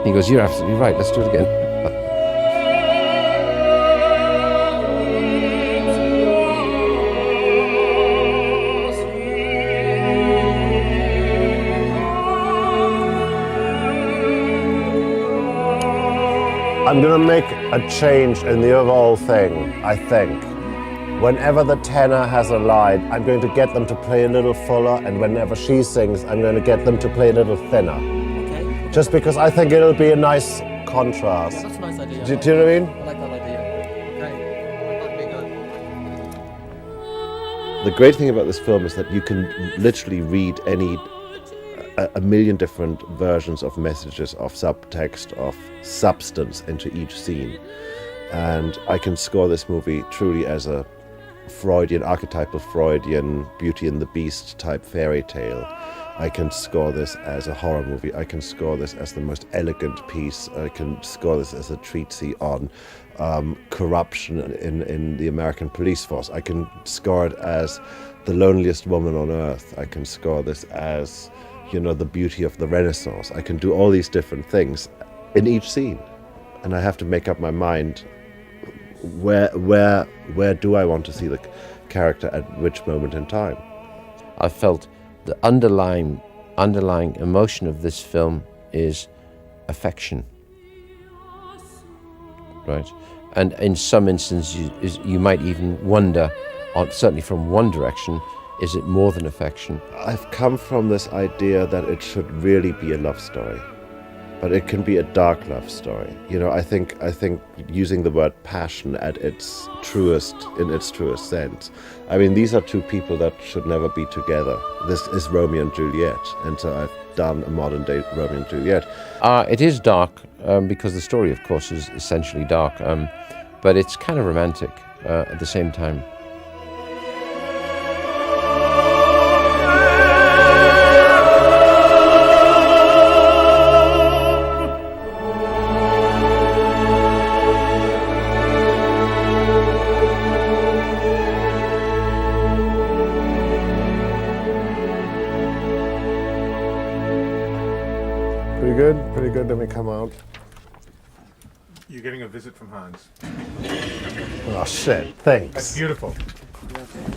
He goes, you're absolutely right, let's do it again. I'm going to make a change in the overall thing, I think. Whenever the tenor has a line, I'm going to get them to play a little fuller, and whenever she sings, I'm going to get them to play a little thinner. Okay. Just because I think it'll be a nice contrast. That's a nice idea. Do you know what I mean? I like that idea. Okay. That'd be good. The great thing about this film is that you can literally read a million different versions of messages, of subtext, of substance into each scene. And I can score this movie truly as a archetypal Freudian Beauty and the Beast type fairy tale. I can score this as a horror movie. I can score this as the most elegant piece. I can score this as a treatise on corruption in the American police force. I can score it as the loneliest woman on earth. I can score this as, the beauty of the Renaissance. I can do all these different things in each scene. And I have to make up my mind, where do I want to see the character at which moment in time? I felt the underlying emotion of this film is affection, right? And in some instances, you might even wonder, certainly from one direction, is it more than affection? I've come from this idea that it should really be a love story, but it can be a dark love story. I think using the word passion in its truest sense. I mean, these are two people that should never be together. This is Romeo and Juliet, and so I've done a modern day Romeo and Juliet. It is dark because the story, of course, is essentially dark, but it's kind of romantic at the same time. come out. You're getting a visit from Hans. Oh shit, thanks. That's beautiful.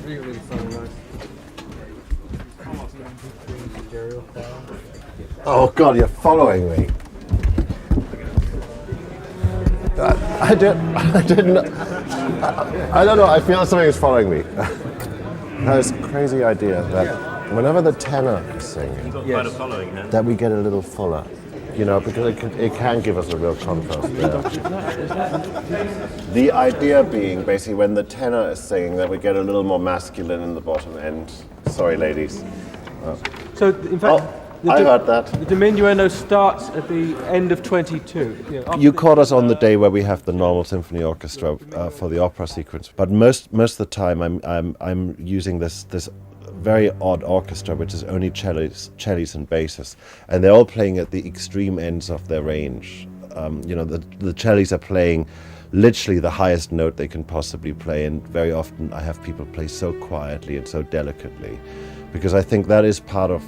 Really fun, Oh god, you're following me. I don't know, I feel something is following me. I have this crazy idea that whenever the tenor is singing, that we get a little fuller. You know, because it can give us a real contrast there. The idea being basically when the tenor is singing that we get a little more masculine in the bottom end. Sorry, ladies. So, in fact, I heard that. The diminuendo starts at the end of 22. You caught us on the day where we have the normal symphony orchestra for the opera sequence, but most of the time I'm using this very odd orchestra, which is only cellos and basses, and they're all playing at the extreme ends of their range. You know, the cellos are playing literally the highest note they can possibly play, and very often I have people play so quietly and so delicately, because I think that is part of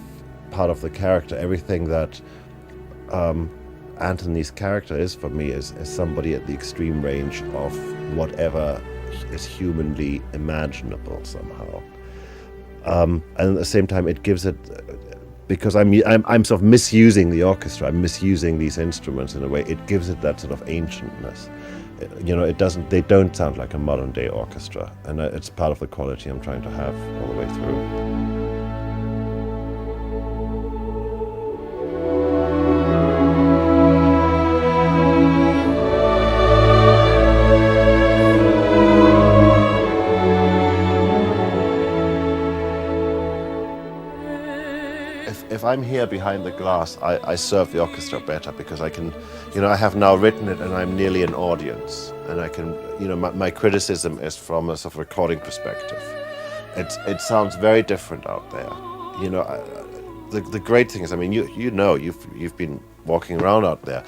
the character. Everything that Anthony's character is for me is somebody at the extreme range of whatever is humanly imaginable somehow. And at the same time, it gives it, because I'm sort of misusing the orchestra, I'm misusing these instruments in a way. It gives it that sort of ancientness. You know, they don't sound like a modern day orchestra, and it's part of the quality I'm trying to have all the way through. If I'm here behind the glass, I serve the orchestra better because I can, you know, I have now written it and I'm nearly an audience, and I can, you know, my criticism is from a sort of recording perspective. It sounds very different out there, you know. The great thing is, I mean, you know, you've been walking around out there.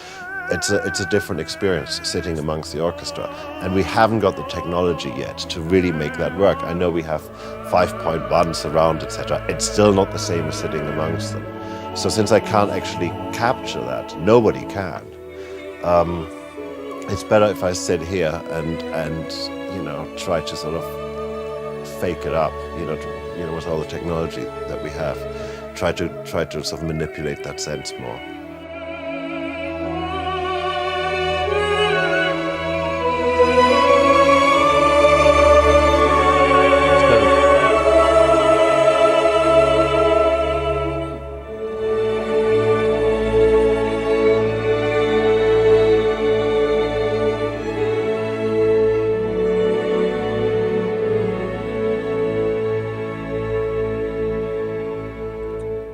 It's a different experience sitting amongst the orchestra, and we haven't got the technology yet to really make that work. I know we have 5.1 surround, etc. It's still not the same as sitting amongst them. So since I can't actually capture that, nobody can. It's better if I sit here and you know, try to sort of fake it up. You know, with all the technology that we have, try to sort of manipulate that sense more.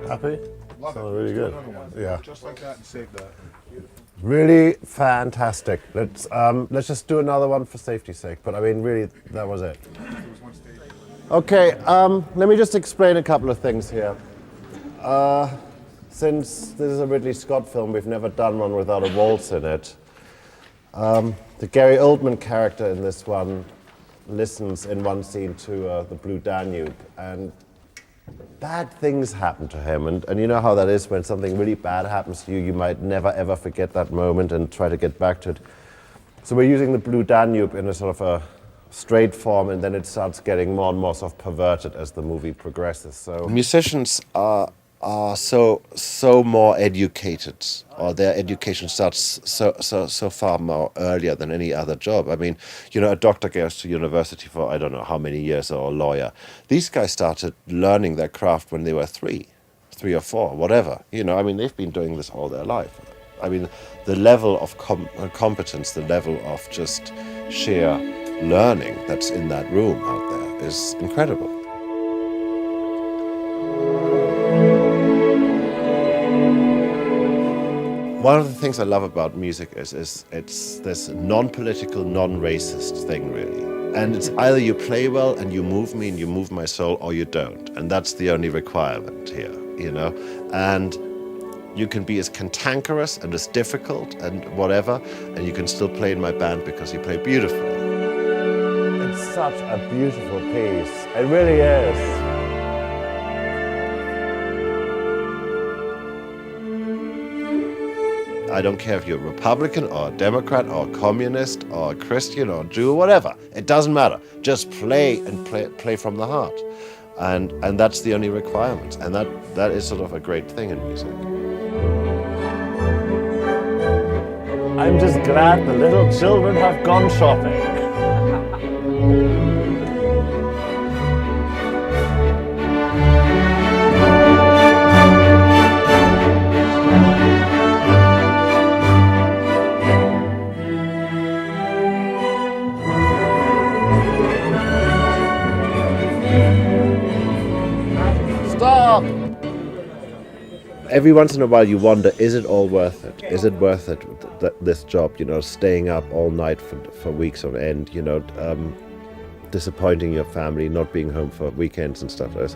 Happy? Love it. Really good. Yeah. Just like that and save that. Really fantastic. Let's just do another one for safety's sake. But I mean, really, that was it. Okay. Let me just explain a couple of things here. Since this is a Ridley Scott film, we've never done one without a waltz in it. The Gary Oldman character in this one listens in one scene to the Blue Danube, and bad things happen to him, and you know how that is when something really bad happens to you. You might never ever forget that moment and try to get back to it. So we're using the Blue Danube in a sort of a straight form, and then it starts getting more and more sort of perverted as the movie progresses. So musicians are so more educated, or their education starts so far more earlier than any other job. I mean, you know, a doctor goes to university for I don't know how many years, or a lawyer. These guys started learning their craft when they were three or four, whatever. You know, I mean, they've been doing this all their life. I mean, the level of competence, the level of just sheer learning that's in that room out there is incredible. One of the things I love about music is it's this non-political, non-racist thing, really. And it's either you play well and you move me and you move my soul, or you don't. And that's the only requirement here, you know? And you can be as cantankerous and as difficult and whatever, and you can still play in my band because you play beautifully. It's such a beautiful piece. It really is. I don't care if you're Republican or Democrat or communist or Christian or Jew or whatever. It doesn't matter. Just play and play from the heart. And that's the only requirement. And that is sort of a great thing in music. I'm just glad the little children have gone shopping. Every once in a while you wonder, is it all worth it? Is it worth it, this job, you know, staying up all night for weeks on end, you know, disappointing your family, not being home for weekends and stuff like this.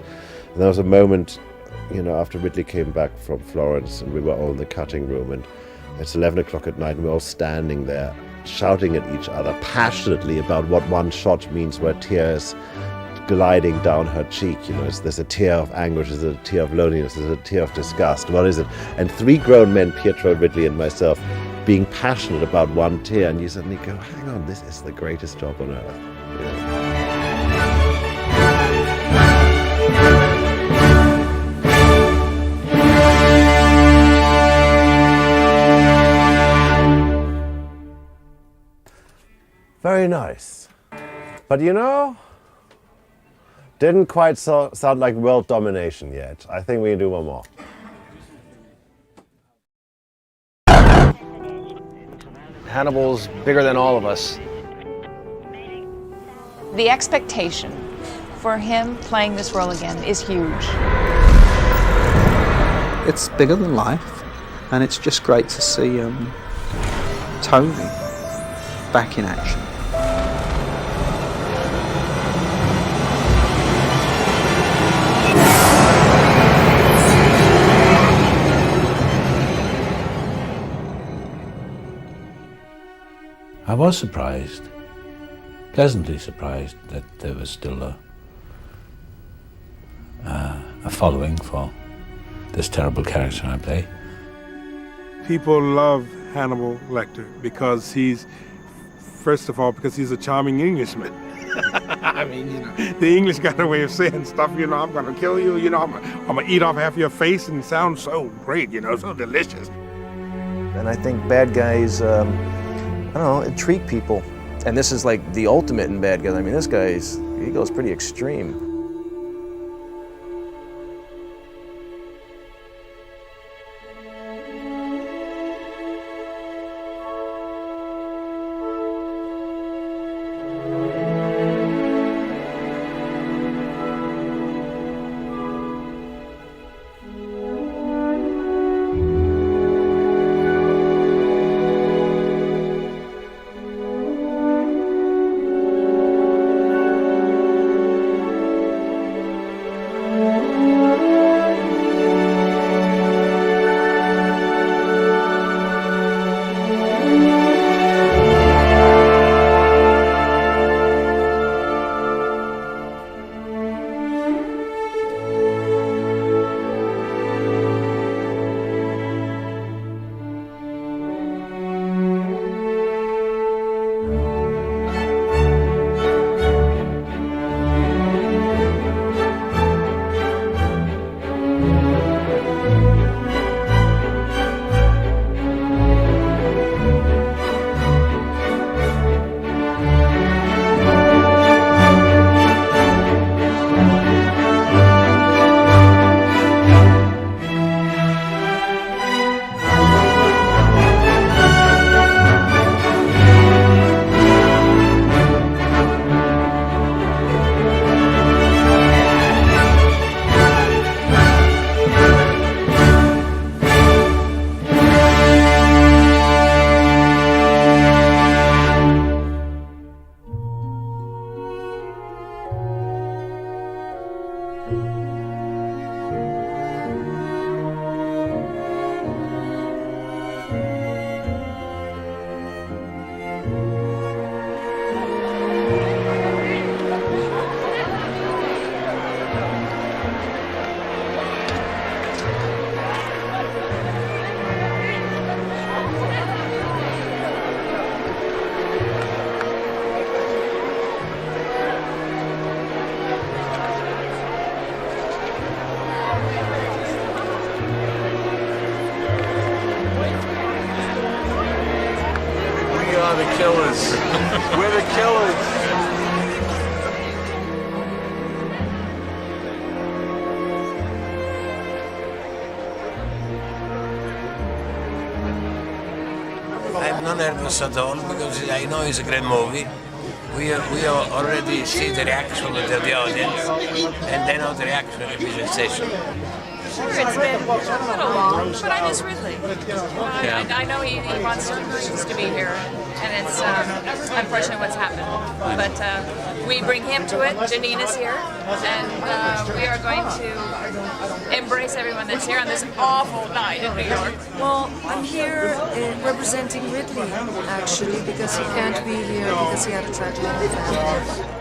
And there was a moment, you know, after Ridley came back from Florence and we were all in the cutting room and it's 11 o'clock at night and we're all standing there shouting at each other passionately about what one shot means, where tears gliding down her cheek, you know, is this a tear of anguish, is it a tear of loneliness, is it a tear of disgust, what is it? And three grown men, Pietro, Ridley and myself, being passionate about one tear, and you suddenly go, hang on, this is the greatest job on earth. Very nice. But you know, didn't quite sound like world domination yet. I think we can do one more. Hannibal's bigger than all of us. The expectation for him playing this role again is huge. It's bigger than life, and it's just great to see Tony back in action. I was surprised, pleasantly surprised, that there was still a following for this terrible character I play. People love Hannibal Lecter because he's, first of all, because he's a charming Englishman. I mean, you know, the English got a way of saying stuff, you know, I'm gonna kill you, you know, I'm gonna eat off half your face, and it sounds so great, you know, so delicious. And I think bad guys, I don't know, intrigue people. And this is like the ultimate in bad guys. I mean, this guy's, he goes pretty extreme. are the killers. We're the killers. I'm not nervous at all because I know it's a great movie. We already see the reaction of the audience, and then our reaction will be sensation. Sure, it's been a little long, but I miss Ridley. I know he wants certain versions to be here, and it's unfortunate what's happened. But we bring him to it, Janina's here, and we are going to embrace everyone that's here on this awful night in New York. Well, I'm here representing Ridley, actually, because he can't be here because he had a tragedy in the family.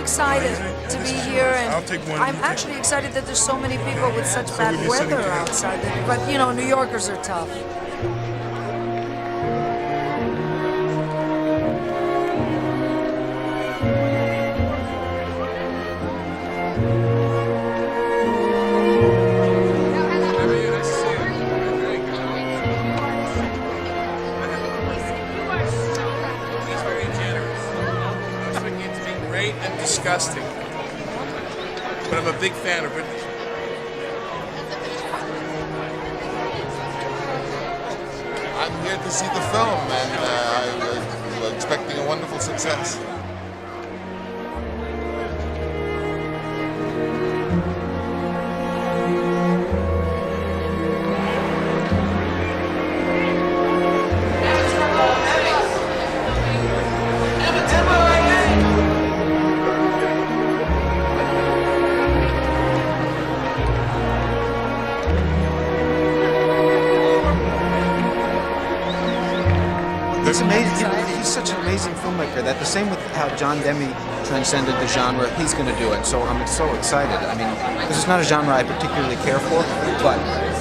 Excited to be here, and I'm actually excited that there's so many people with such bad weather outside. But you know, New Yorkers are tough. Disgusting. But I'm a big fan of Ridley. I'm here to see the film, and I'm expecting a wonderful success. He's amazing. He's such an amazing filmmaker that the same with how John Demme transcended the genre, he's going to do it. So I'm so excited. I mean, this is not a genre I particularly care for, but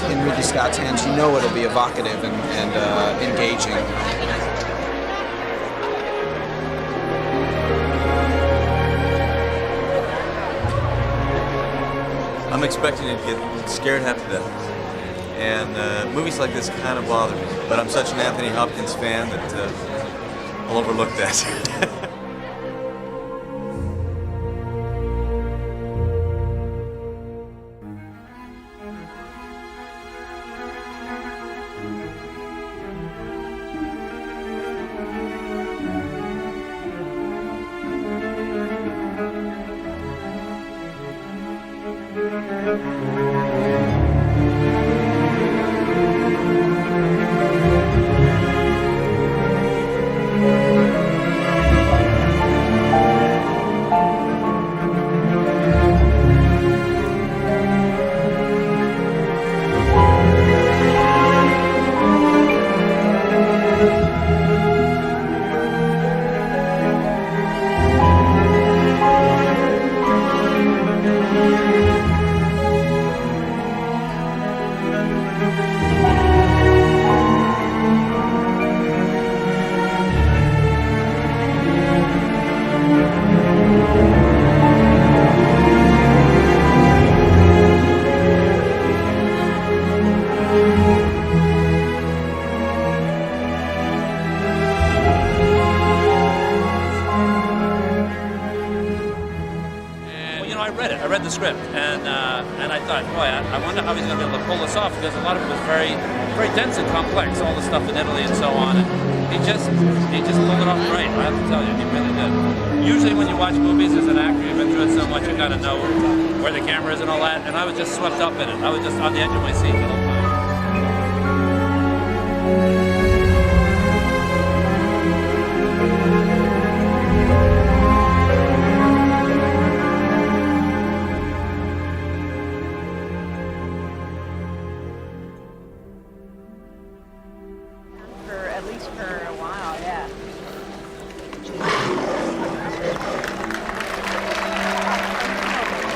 in Ridley Scott's hands, you know it'll be evocative and engaging. I'm expecting to get scared half to death. And movies like this kind of bother me. But I'm such an Anthony Hopkins fan that I'll overlook that. The script, and I thought, boy, I wonder how he's going to be able to pull this off, because a lot of it was very, very dense and complex, all the stuff in Italy and so on. And he just pulled it off great. I have to tell you, he really did. Usually, when you watch movies as an actor, you've been through it so much, you kind of know where the camera is and all that. And I was just swept up in it. I was just on the edge of my seat the whole time.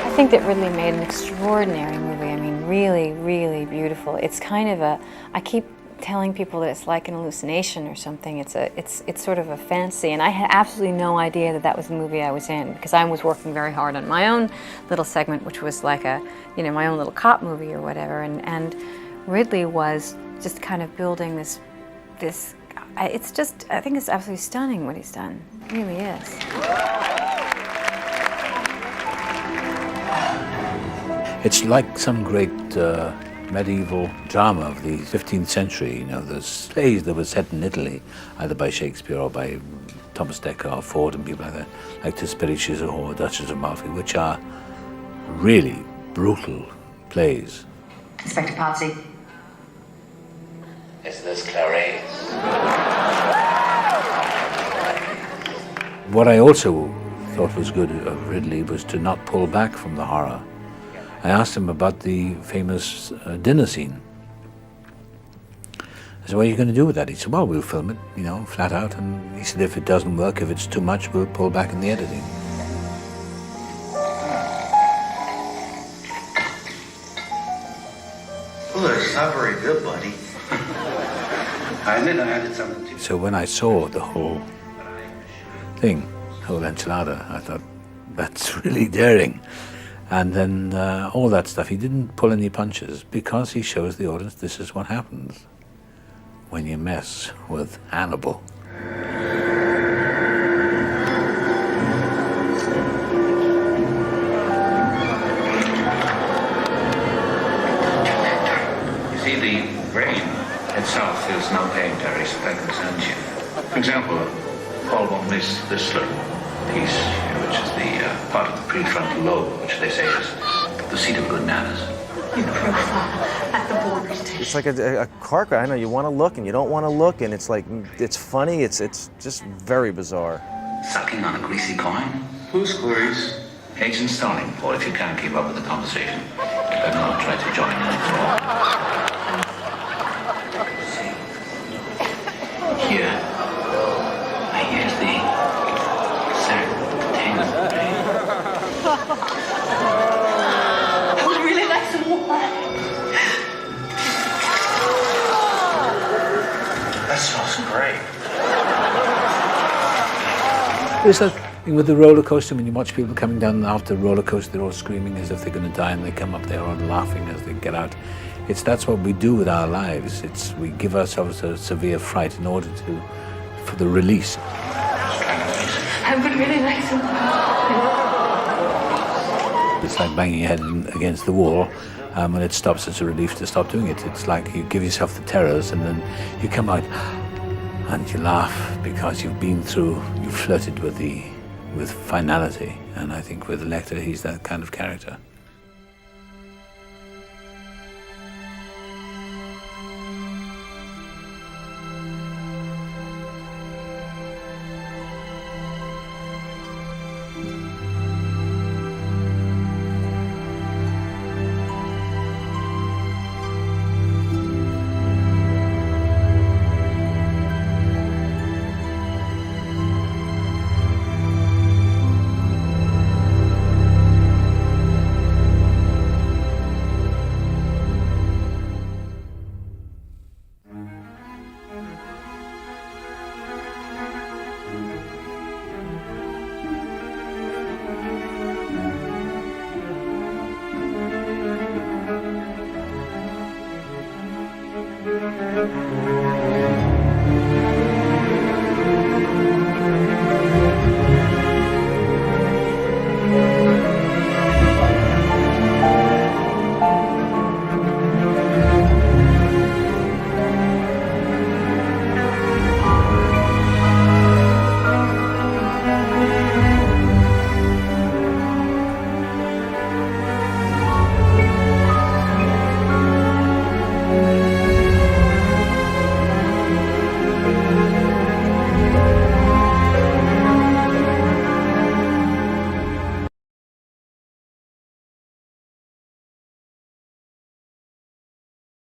I think that Ridley made an extraordinary movie. I mean, really, really beautiful. It's kind of a, I keep telling people that it's like an hallucination or something. It's sort of a fantasy, and I had absolutely no idea that that was the movie I was in, because I was working very hard on my own little segment, which was like a, you know, my own little cop movie or whatever, and Ridley was just kind of building this. It's just, I think it's absolutely stunning what he's done. It really is. It's like some great medieval drama of the 15th century. You know, there's plays that were set in Italy, either by Shakespeare or by Thomas Dekker or Ford and people like that, like The Spirituous or Duchess of Malfi, which are really brutal plays. Inspector Party. Is this Clarice? What I also thought was good of Ridley was to not pull back from the horror. I asked him about the famous dinner scene. I said, what are you going to do with that? He said, well, we'll film it, you know, flat out. And he said, if it doesn't work, if it's too much, we'll pull back in the editing. Well, it's not very good, buddy. I admit I added something to it. So when I saw the whole thing, whole enchilada, I thought, that's really daring. And then all that stuff, he didn't pull any punches because he shows the audience this is what happens when you mess with Hannibal. You see, the brain itself is no painter, as that concerns you. For example, Paul won't miss this little piece here, which is the part of the prefrontal lobe, which they say is the seat of good manners. Your profile at the border station. It's like a car crash. I know you want to look and you don't want to look, and it's like, it's funny, it's just very bizarre. Sucking on a greasy coin? Whose queries? Agent Starling, or if you can't keep up with the conversation, better not try to join in at all. Here. Here's the sack containing the brain. I would really like some wine. That smells great. There's that thing with the roller coaster, when you watch people coming down after the roller coaster, they're all screaming as if they're going to die, and they come up there all laughing as they get out. That's what we do with our lives. We give ourselves a severe fright in order for the release. I would really like some wine. It's like banging your head against the wall. When it stops, it's a relief to stop doing it. It's like you give yourself the terrors, and then you come out and you laugh because you've flirted with finality. And I think with Lecter, he's that kind of character.